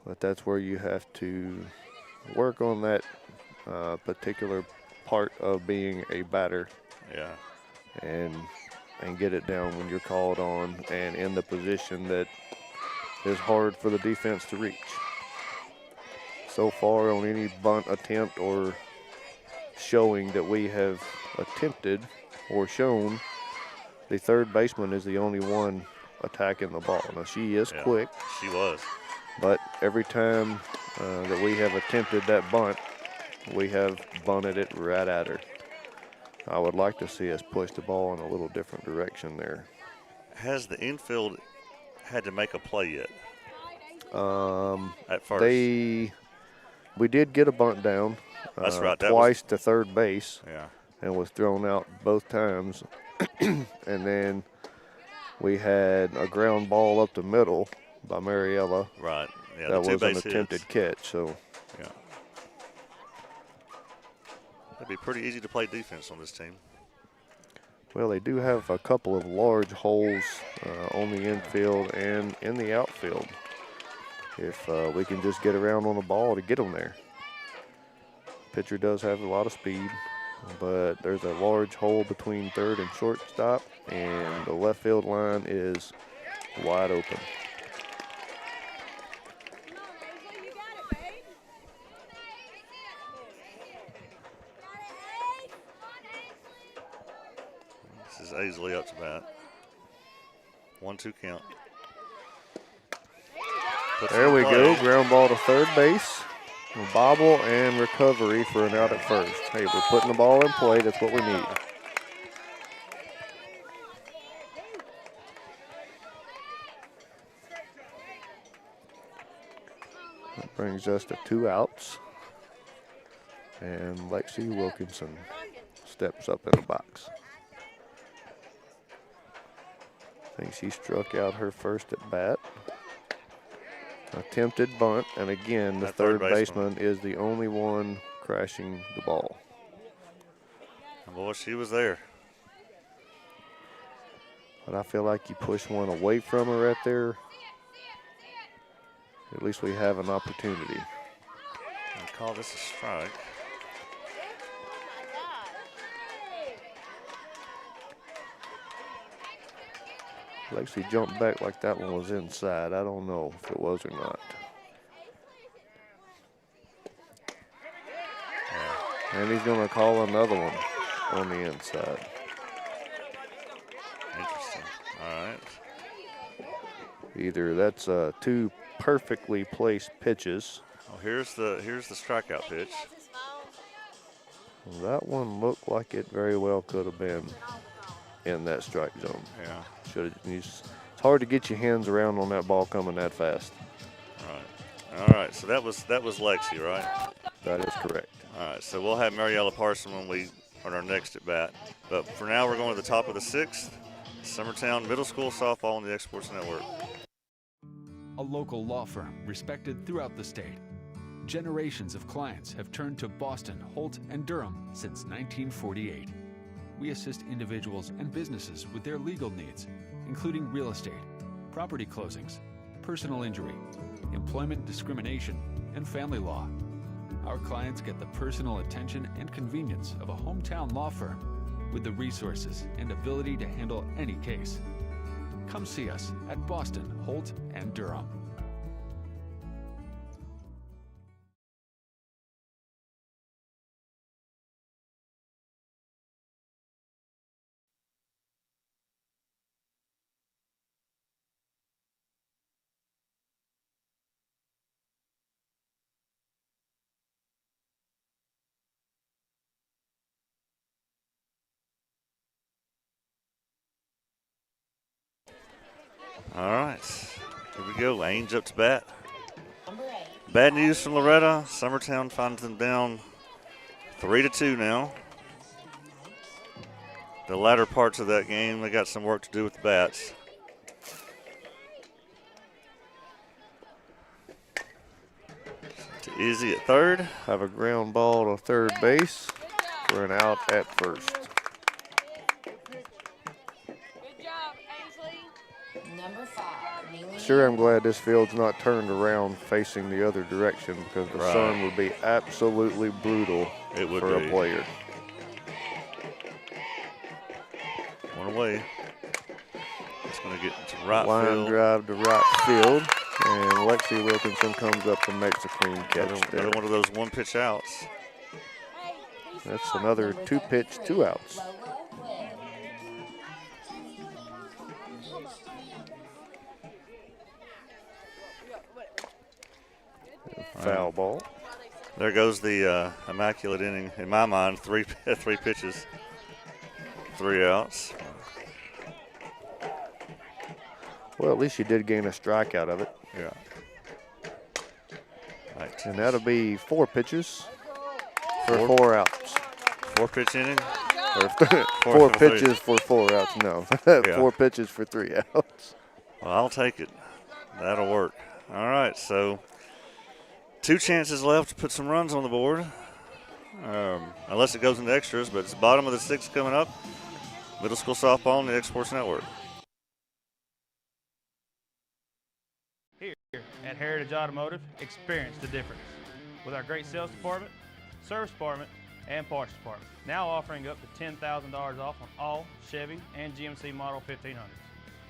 But that's where you have to work on that particular part of being a batter. Yeah. And get it down when you're called on and in the position that is hard for the defense to reach. So far on any bunt attempt or showing that we have attempted or shown, the third baseman is the only one attacking the ball. Now she is quick. She was. But every time that we have attempted that bunt, we have bunted it right at her. I would like to see us push the ball in a little different direction there. Has the infield had to make a play yet? At first. We did get a bunt down. That's right. That twice to third base. Yeah. And was thrown out both times. And then we had a ground ball up the middle by Mariella. Right. Yeah, that was an attempted catch. So. Yeah. It'd be pretty easy to play defense on this team. Well, they do have a couple of large holes on the infield and in the outfield. If we can just get around on the ball to get them there. Pitcher does have a lot of speed, but there's a large hole between third and shortstop, and the left field line is wide open. This is Aisley up to bat. 1-2 count. There we go, ground ball to third base. A bobble and recovery for an out at first. Hey, we're putting the ball in play. That's what we need. That brings us to 2 outs. And Lexi Wilkinson steps up in the box. I think she struck out her first at bat. Attempted bunt, and again, the third baseman is the only one crashing the ball. Boy, she was there. But I feel like you push one away from her right there. At least we have an opportunity. I call this a strike. Lexi jumped back like that one was inside. I don't know if it was or not. And he's going to call another one on the inside. Interesting. All right. Either that's 2 perfectly placed pitches. Oh, here's the strikeout pitch. That one looked like it very well could have been in that strike zone. Yeah. It's hard to get your hands around on that ball coming that fast. All right. So that was Lexi, right? That is correct. All right. So we'll have Mariella Parson when we on our next at bat. But for now, we're going to the top of the 6th. Summertown Middle School softball on the X Sports Network. A local law firm respected throughout the state. Generations of clients have turned to Boston, Holt, and Durham since 1948. We assist individuals and businesses with their legal needs, including real estate, property closings, personal injury, employment discrimination, and family law. Our clients get the personal attention and convenience of a hometown law firm with the resources and ability to handle any case. Come see us at Boston, Holt, and Durham. All right, here we go. Ainge up to bat. Bad news from Loretta. Summertown finds them down 3-2 now. The latter parts of that game, they got some work to do with the bats. To Izzy at third. Have a ground ball to third base for an out at first. Sure, I'm glad this field's not turned around facing the other direction because the sun would be absolutely brutal for a player. One away. It's going to get into right Line field. drive to right field, and Lexi Wilkinson comes up and makes a clean catch there. Another one of those one-pitch outs. That's another 2-pitch, 2 outs. Foul ball. There goes the immaculate inning. In my mind, three pitches, 3 outs. Well, at least you did gain a strike out of it. Yeah. Right. And that'll be 4 pitches for 4 outs. 4-pitch inning? Or 4 pitches for 4 outs. No, 4 pitches for 3 outs. Well, I'll take it. That'll work. All right, so 2 chances left to put some runs on the board, unless it goes into extras, but it's the bottom of the 6th coming up. Middle school softball on the X Sports Network. Here at Heritage Automotive, experience the difference with our great sales department, service department, and parts department. Now offering up to $10,000 off on all Chevy and GMC Model 1500s.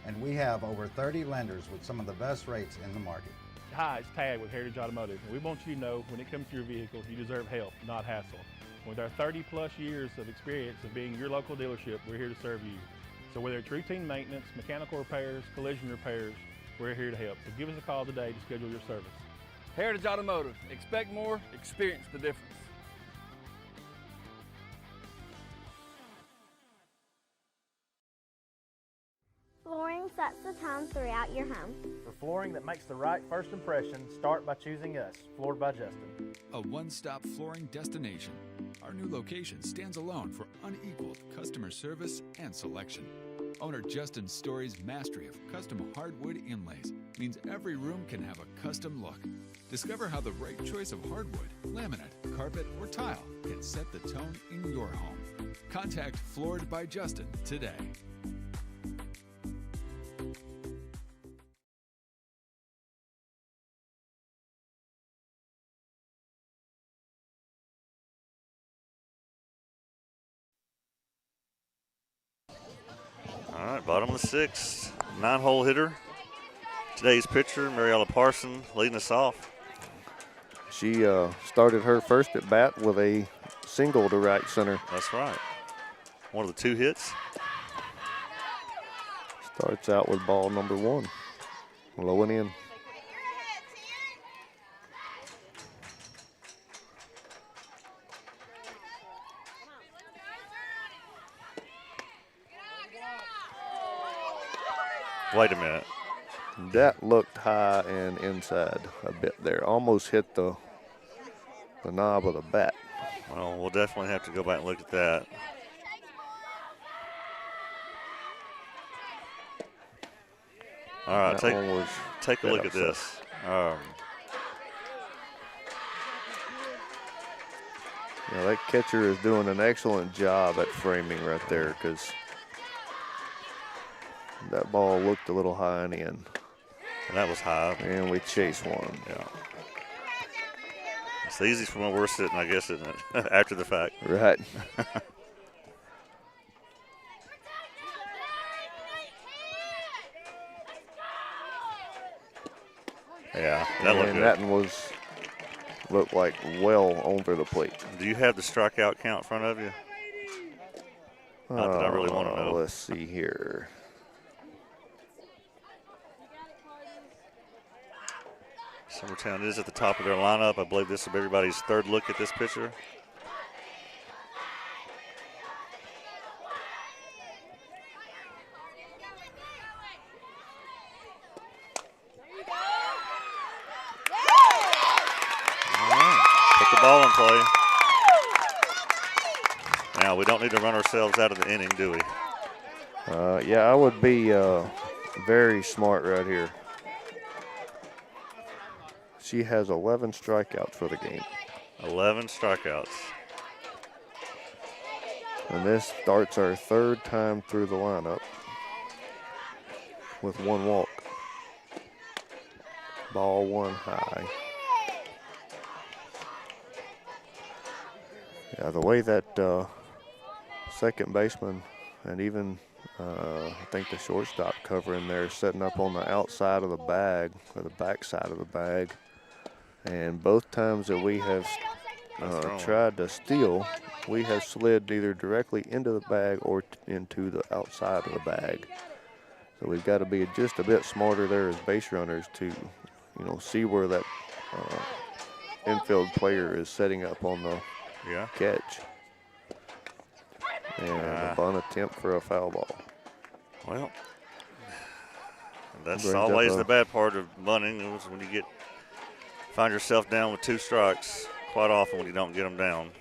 And we have over 30 lenders with some of the best rates in the market. Hi, it's Tad with Heritage Automotive, and we want you to know when it comes to your vehicle, you deserve help, not hassle. With our 30-plus years of experience of being your local dealership, we're here to serve you. So whether it's routine maintenance, mechanical repairs, collision repairs, we're here to help. So give us a call today to schedule your service. Heritage Automotive. Expect more, experience the difference. Flooring sets the tone throughout your home. For flooring that makes the right first impression, start by choosing us, Floored by Justin. A one-stop flooring destination. Our new location stands alone for unequaled customer service and selection. Owner Justin Story's mastery of custom hardwood inlays means every room can have a custom look. Discover how the right choice of hardwood, laminate, carpet, or tile can set the tone in your home. Contact Floored by Justin today. All right, bottom of the sixth, 9-hole hitter. Today's pitcher, Mariella Parson, leading us off. She started her first at bat with a single to right center. That's right. One of the 2 hits. Starts out with ball number 1, low and in. Wait a minute. That looked high and inside a bit there. Almost hit the knob of the bat. Well, we'll definitely have to go back and look at that. All right, take a look at this. Yeah, that catcher is doing an excellent job at framing right there, because that ball looked a little high and in. And that was high. And we chased one. Yeah. It's the easiest from where we're sitting, I guess, isn't it? After the fact. Right. Yeah, that looked good. That one looked like well over the plate. Do you have the strikeout count in front of you? Not that I really want to know. Let's see here. Summertown is at the top of their lineup. I believe this will be everybody's third look at this pitcher. All right, put the ball in play. Now, we don't need to run ourselves out of the inning, do we? Yeah, I would be very smart right here. She has 11 strikeouts for the game. 11 strikeouts. And this starts our third time through the lineup with 1 walk. Ball 1 high. Yeah, the way that second baseman and even I think the shortstop covering there, setting up on the outside of the bag or the back side of the bag. And both times that we have tried to steal, we have slid either directly into the bag or into the outside of the bag. So we've got to be just a bit smarter there as base runners to, see where that infield player is setting up on the catch. And a bunt attempt for a foul ball. Well, that's always the bad part of bunting, is when you find yourself down with 2 strikes quite often when you don't get them down.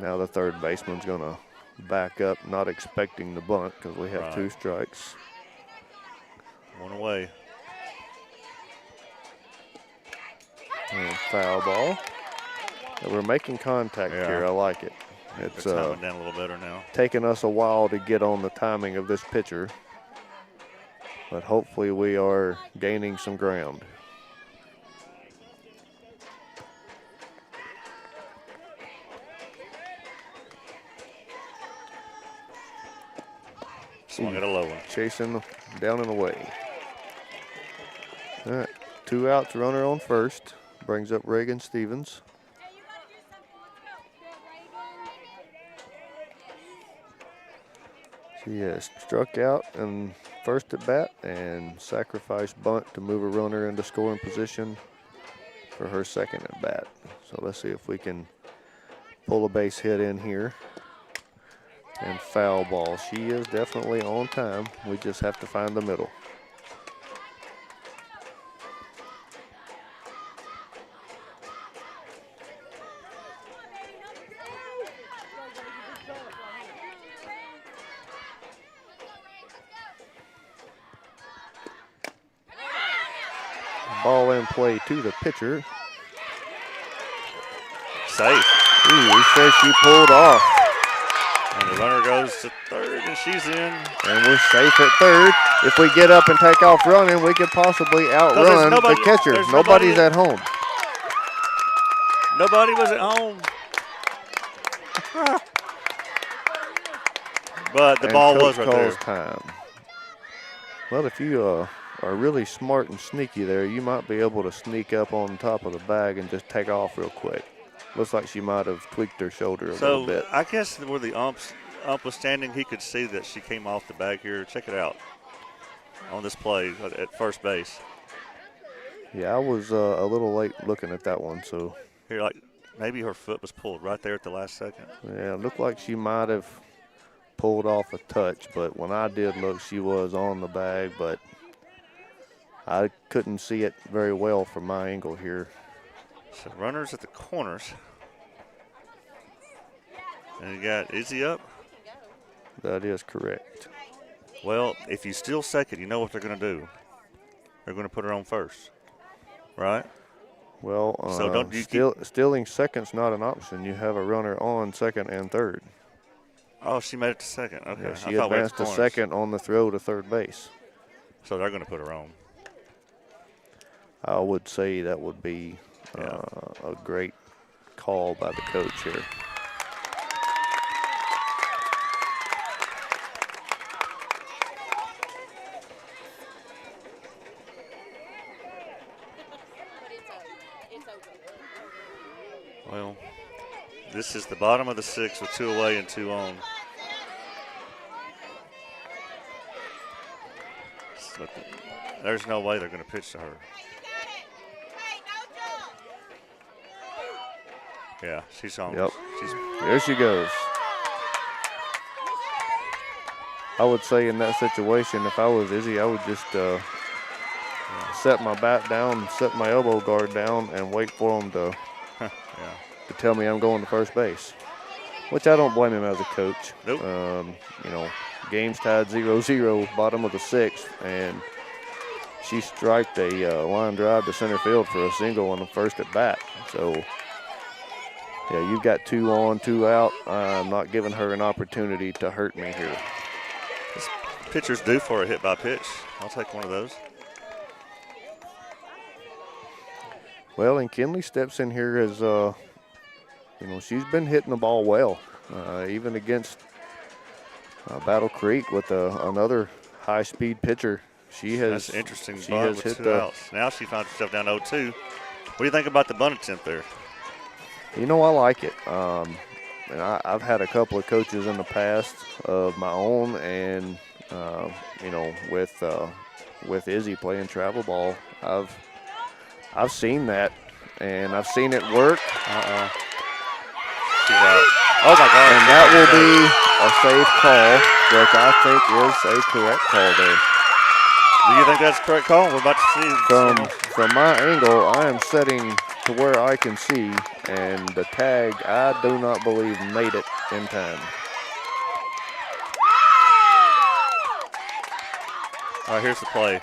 Now the third baseman's going to back up, not expecting the bunt because we have 2 strikes. 1 away. And foul ball. We're making contact here. I like it. It's timing down a little better now. Taking us a while to get on the timing of this pitcher, but hopefully we are gaining some ground. Swung at a low one. Chasing down and away. All right, 2 outs, runner on first. Brings up Reagan Stevens. She has struck out in first at bat and sacrificed bunt to move a runner into scoring position for her second at bat. So let's see if we can pull a base hit in here. And foul ball. She is definitely on time. We just have to find the middle. Ball in play to the pitcher. Safe. Ooh, he says she pulled off. And the runner goes to third, and she's in. And we're safe at third. If we get up and take off running, we could possibly outrun the catcher. Nobody's at home. Nobody was at home. But the ball was right there. Time. Well, if you are really smart and sneaky there, you might be able to sneak up on top of the bag and just take off real quick. Looks like she might have tweaked her shoulder a little bit. I guess where the ump was standing, he could see that she came off the bag here. Check it out on this play at first base. Yeah, I was a little late looking at that one. So here, like maybe her foot was pulled right there at the last second. Yeah, it looked like she might have pulled off a touch, but when I did look, she was on the bag, but I couldn't see it very well from my angle here. So runners at the corners. And you got Izzy up. That is correct. Well, if you steal second, you know what they're going to do. They're going to put her on first, right? Well, so don't you stealing second's not an option. You have a runner on second and third. Oh, she made it to second. Okay. Yeah, she advanced to second on the throw to third base. So they're going to put her on. I would say that would be a great call by the coach here. Well, this is the bottom of the sixth with 2 away and 2 on. But there's no way they're going to pitch to her. Yeah, she's on. Yep. There she goes. I would say in that situation, if I was Izzy, I would just set my bat down, set my elbow guard down, and wait for them to tell me I'm going to first base, which I don't blame him as a coach. Nope. You know, game's tied 0-0, bottom of the sixth, and she striked a line drive to center field for a single on the first at bat. So, yeah, you've got 2 on, 2 out. I'm not giving her an opportunity to hurt me here. This pitcher's due for a hit by pitch. I'll take one of those. Well, and Kinley steps in here as, you know, she's been hitting the ball well, even against Battle Creek with another high-speed pitcher. She has. That's interesting. She has hit 2 outs. Now she finds herself down 0-2. What do you think about the bunt attempt there? You know, I like it. And I've had a couple of coaches in the past of my own, and you know, with Izzy playing travel ball, I've seen that, and I've seen it work. She's out. Oh my God! And that will be a safe call, which I think is a correct call there. Do you think that's a correct call? We're about to see. From my angle, I am setting to where I can see, and the tag, I do not believe, made it in time. All right, here's the play.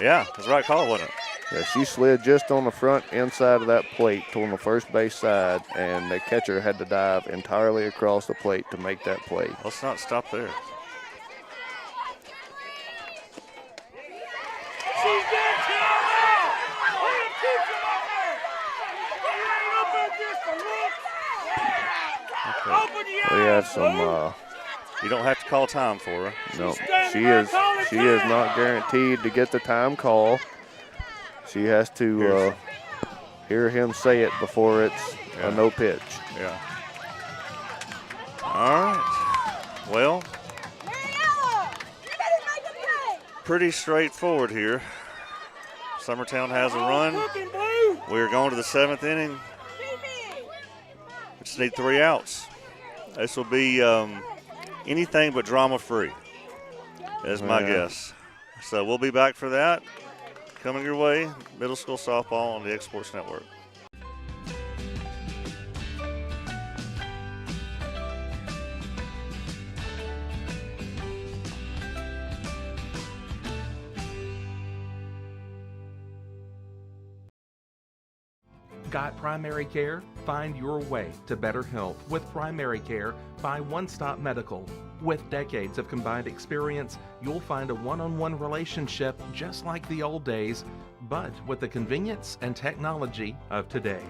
Yeah, that's the right call, wasn't it? Yeah, she slid just on the front inside of that plate on the first base side, and the catcher had to dive entirely across the plate to make that play. Let's not stop there. We have some. You don't have to call time for her. No, she is not guaranteed to get the time call. She has to hear him say it before it's a no pitch. Yeah. All right. Well, pretty straightforward here. Summertown has a run. We're going to the 7th inning. We just need 3 outs. This will be anything but drama-free, is my guess. So we'll be back for that. Coming your way, middle school softball on the X Sports Network. Got primary care? Find your way to better health with primary care by One Stop Medical. With decades of combined experience, you'll find a one-on-one relationship just like the old days, but with the convenience and technology of today.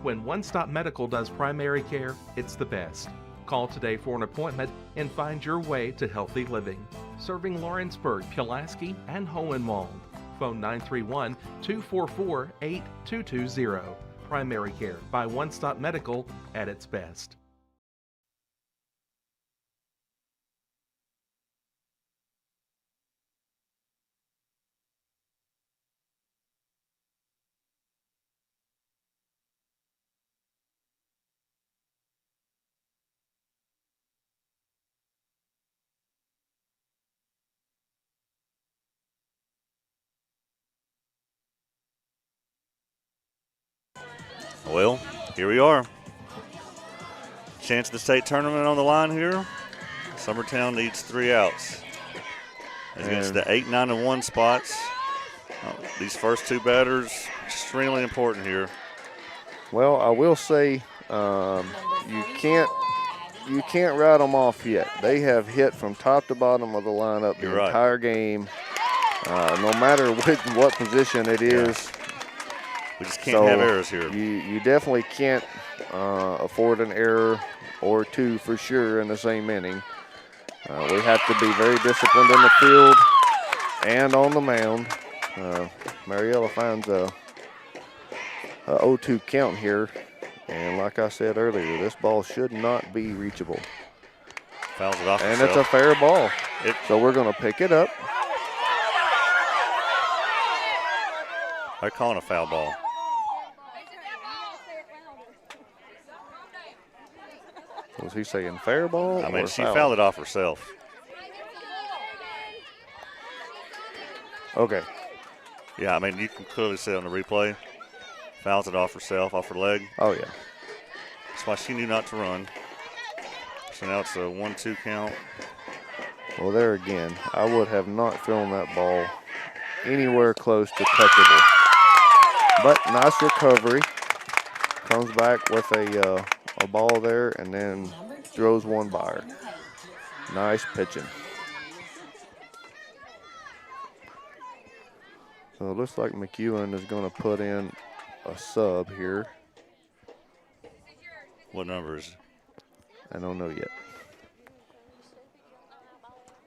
When One Stop Medical does primary care, it's the best. Call today for an appointment and find your way to healthy living. Serving Lawrenceburg, Pulaski, and Hohenwald. Phone 931-244-8220. Primary care by One Stop Medical at its best. Well, here we are. Chance of the state tournament on the line here. Summertown needs 3 outs. Against the 8, 9, and 1 spots. These first 2 batters, extremely important here. Well, I will say you can't write them off yet. They have hit from top to bottom of the lineup the entire game. No matter what position it is. We just can't have errors here. You definitely can't afford an error or 2 for sure in the same inning. We have to be very disciplined in the field and on the mound. Mariella finds a 0-2 count here. And like I said earlier, this ball should not be reachable. Fouls it off and itself. It's a fair ball. So we're going to pick it up. They're calling a foul ball. Was he saying fair ball? I mean, or she foul? fouled it off herself. Okay. Yeah, I mean, you can clearly see on the replay. Fouls it off herself, off her leg. Oh, yeah. That's why she knew not to run. So now it's a 1-2 count. Well, there again, I would have not thrown that ball anywhere close to touchable. But nice recovery. Comes back with a ball there and then throws one by her. Nice pitching. So it looks like McEwen is going to put in a sub here. What number is it? I don't know yet.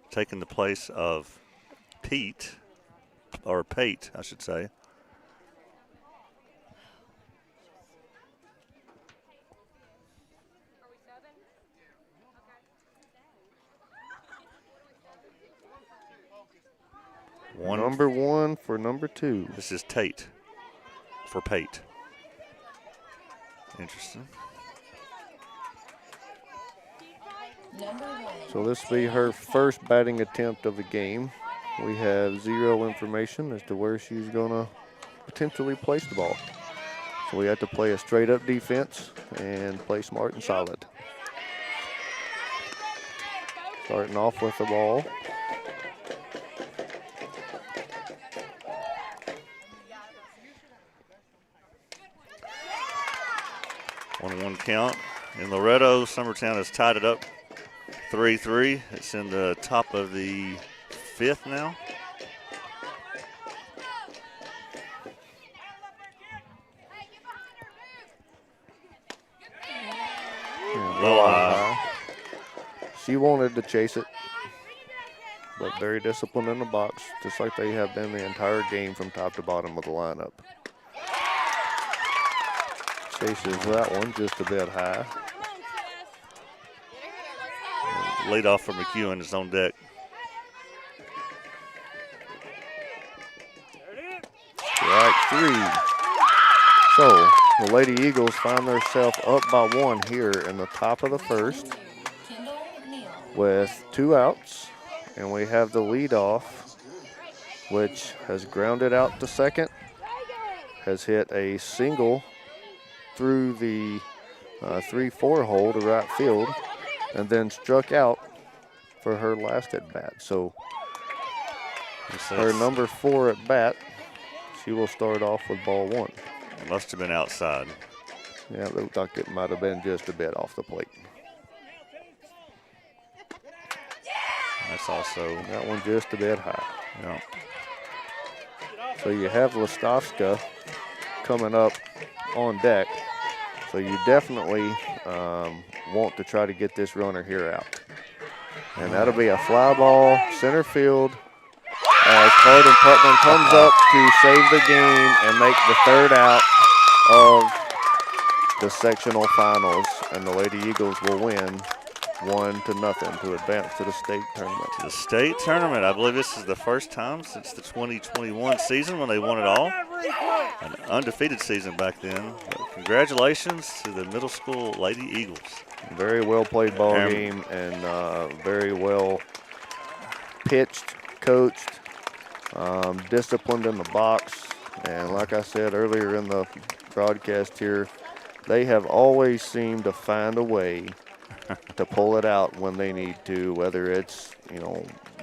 Taking the place of Pate, I should say. Number 1 for number 2. This is Tate for Pate. Interesting. So this will be her first batting attempt of the game. We have 0 information as to where she's going to potentially place the ball. So we have to play a straight up defense and play smart and solid. Starting off with the ball. One count. In Loretto, Summertown has tied it up 3-3. It's in the top of the 5th now. She wanted to chase it, but very disciplined in the box, just like they have been the entire game from top to bottom of the lineup. Chases that one just a bit high. Lead off for McEwen is on deck. 3. So the Lady Eagles find themselves up by 1 here in the top of the first with 2 outs. And we have the leadoff, which has grounded out to second, has hit a single through the 3-4 hole to right field, and then struck out for her last at bat. So her number 4 at bat, she will start off with ball 1. It must have been outside. Yeah, it looked like it might have been just a bit off the plate. That's also that one just a bit high. Yeah. So you have Lastovska coming up on deck. So you definitely want to try to get this runner here out. And that'll be a fly ball, center field, as Carden Putnam comes up to save the game and make the 3rd out of the sectional finals. And the Lady Eagles will win 1-0 to advance to the state tournament. The state tournament, I believe this is the first time since the 2021 season when they won it all. An undefeated season back then. But congratulations to the middle school Lady Eagles. Very well played ball game and very well pitched, coached, disciplined in the box. And like I said earlier in the broadcast here, they have always seemed to find a way to pull it out when they need to, whether it's,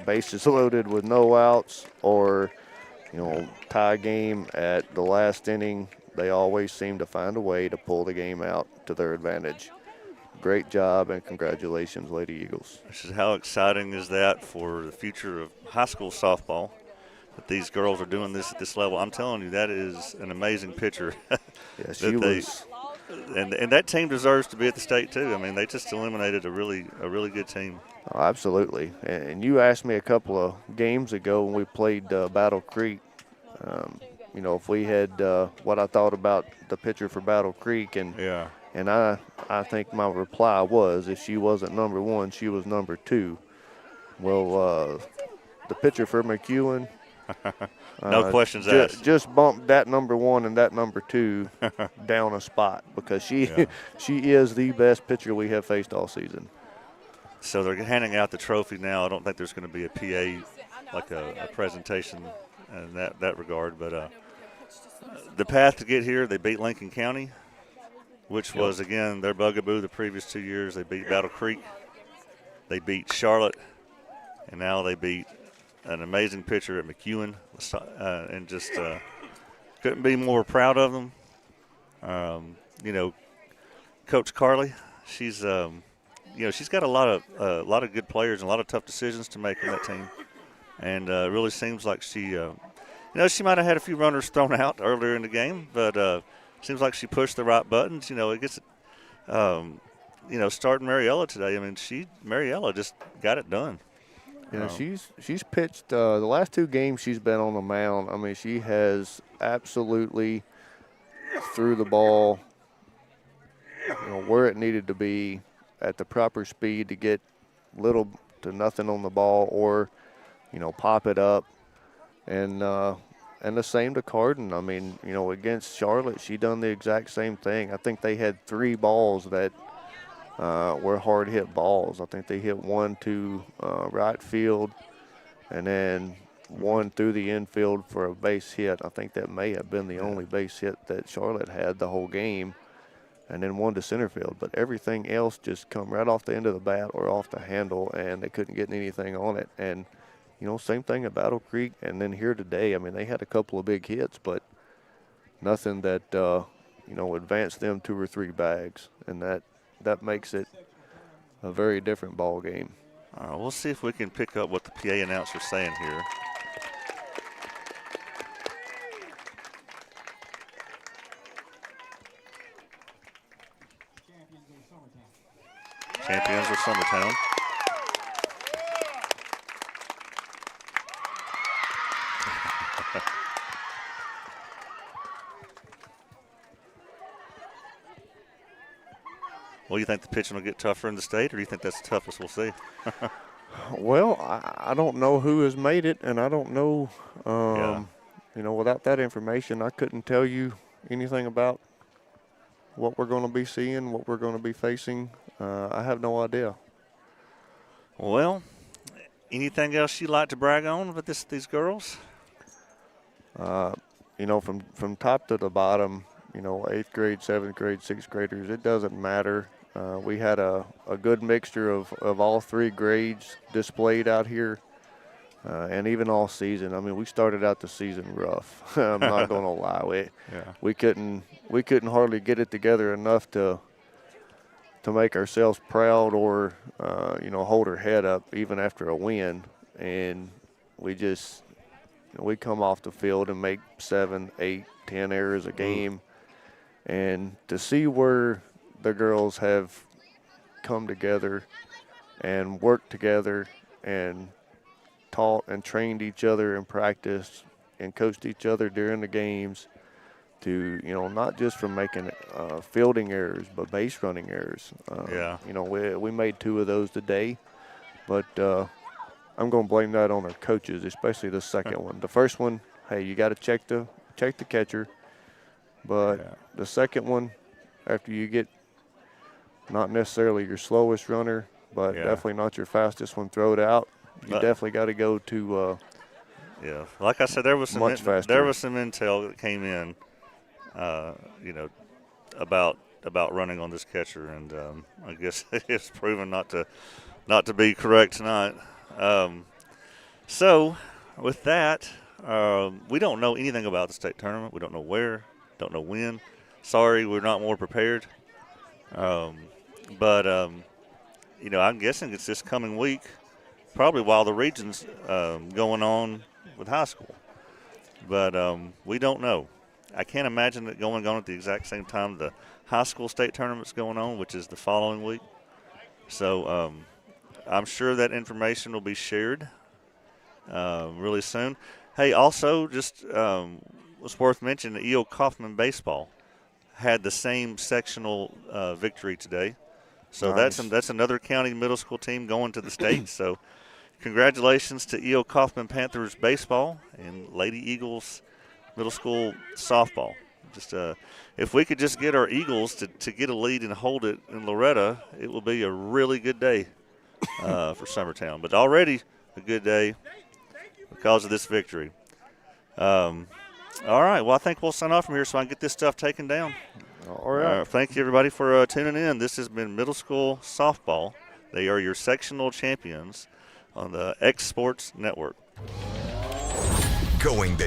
bases loaded with no outs or, tie game at the last inning. They always seem to find a way to pull the game out to their advantage. Great job and congratulations, Lady Eagles. This is how exciting is that for the future of high school softball, that these girls are doing this at this level. I'm telling you, that is an amazing pitcher. Yeah, she was. And that team deserves to be at the state too. I mean, they just eliminated a really good team. Oh, absolutely. And you asked me a couple of games ago when we played Battle Creek, if we had what I thought about the pitcher for Battle Creek, and I think my reply was, if she wasn't number 1, she was number 2. Well, the pitcher for McEwen. No questions asked. Just bumped that number 1 and that number 2 down a spot, because she is the best pitcher we have faced all season. So they're handing out the trophy now. I don't think there's going to be a PA, like a presentation in that regard. But the path to get here, they beat Lincoln County, which was, again, their bugaboo the previous 2 years. They beat Battle Creek. They beat Charlotte. And now they beat an amazing pitcher at McEwen, and just couldn't be more proud of them. Coach Carly, she's she's got a lot of good players and a lot of tough decisions to make on that team, and it really seems like she might have had a few runners thrown out earlier in the game, but seems like she pushed the right buttons. It gets starting Mariella today. I mean, Mariella just got it done. She's pitched the last 2 games she's been on the mound. I mean, she has absolutely threw the ball, where it needed to be at the proper speed to get little to nothing on the ball, or, pop it up. And the same to Carden. I mean, against Charlotte, she done the exact same thing. I think they had 3 balls that were hard hit balls. I think they hit 1 to right field, and then 1 through the infield for a base hit. I think that may have been the only base hit that Charlotte had the whole game, and then 1 to center field. But everything else just come right off the end of the bat or off the handle, and they couldn't get anything on it. And same thing at Battle Creek, and then here today. I mean, they had a couple of big hits, but nothing that advanced them 2 or 3 bags, and that makes it a very different ball game. All right, we'll see if we can pick up what the PA announcer's saying here. Champions of Summertown. Well, you think the pitching will get tougher in the state, or do you think that's the toughest we'll see? Well, I don't know who has made it, and I don't know without that information, I couldn't tell you anything about what we're going to be seeing, what we're going to be facing. I have no idea. Well, anything else you'd like to brag on with these girls? From top to the bottom, 8th grade, 7th grade, 6th graders, it doesn't matter. We had a good mixture of all 3 grades displayed out here, and even all season. I mean, we started out the season rough. I'm not going to lie. We couldn't hardly get it together enough to make ourselves proud or hold our head up even after a win. And we just we come off the field and make 7, 8, 10 errors a game, and to see where the girls have come together and worked together and taught and trained each other and practiced and coached each other during the games to, not just from making fielding errors, but base running errors. We made 2 of those today, but I'm going to blame that on our coaches, especially the second one. The first one, hey, you got to check the catcher, but the second one, after you get not necessarily your slowest runner, but definitely not your fastest one, throw it out. You definitely got to go to like I said, there was some faster. There was some intel that came in, about running on this catcher, and I guess it's proven not to be correct tonight. So with that, we don't know anything about the state tournament. We don't know where, don't know when. Sorry, we're not more prepared. But I'm guessing it's this coming week, probably while the region's going on with high school. But we don't know. I can't imagine it going on at the exact same time the high school state tournament's going on, which is the following week. So I'm sure that information will be shared really soon. Hey, also, just was worth mentioning, E.O. Kaufman baseball had the same sectional victory today. So nice. that's another county middle school team going to the state. So congratulations to E.O. Kaufman Panthers baseball and Lady Eagles middle school softball. Just if we could just get our Eagles to get a lead and hold it in Loretta, it will be a really good day for Summertown. But already a good day because of this victory. All right, well, I think we'll sign off from here so I can get this stuff taken down. All right. Thank you, everybody, for tuning in. This has been middle school softball. They are your sectional champions on the X Sports Network. Going the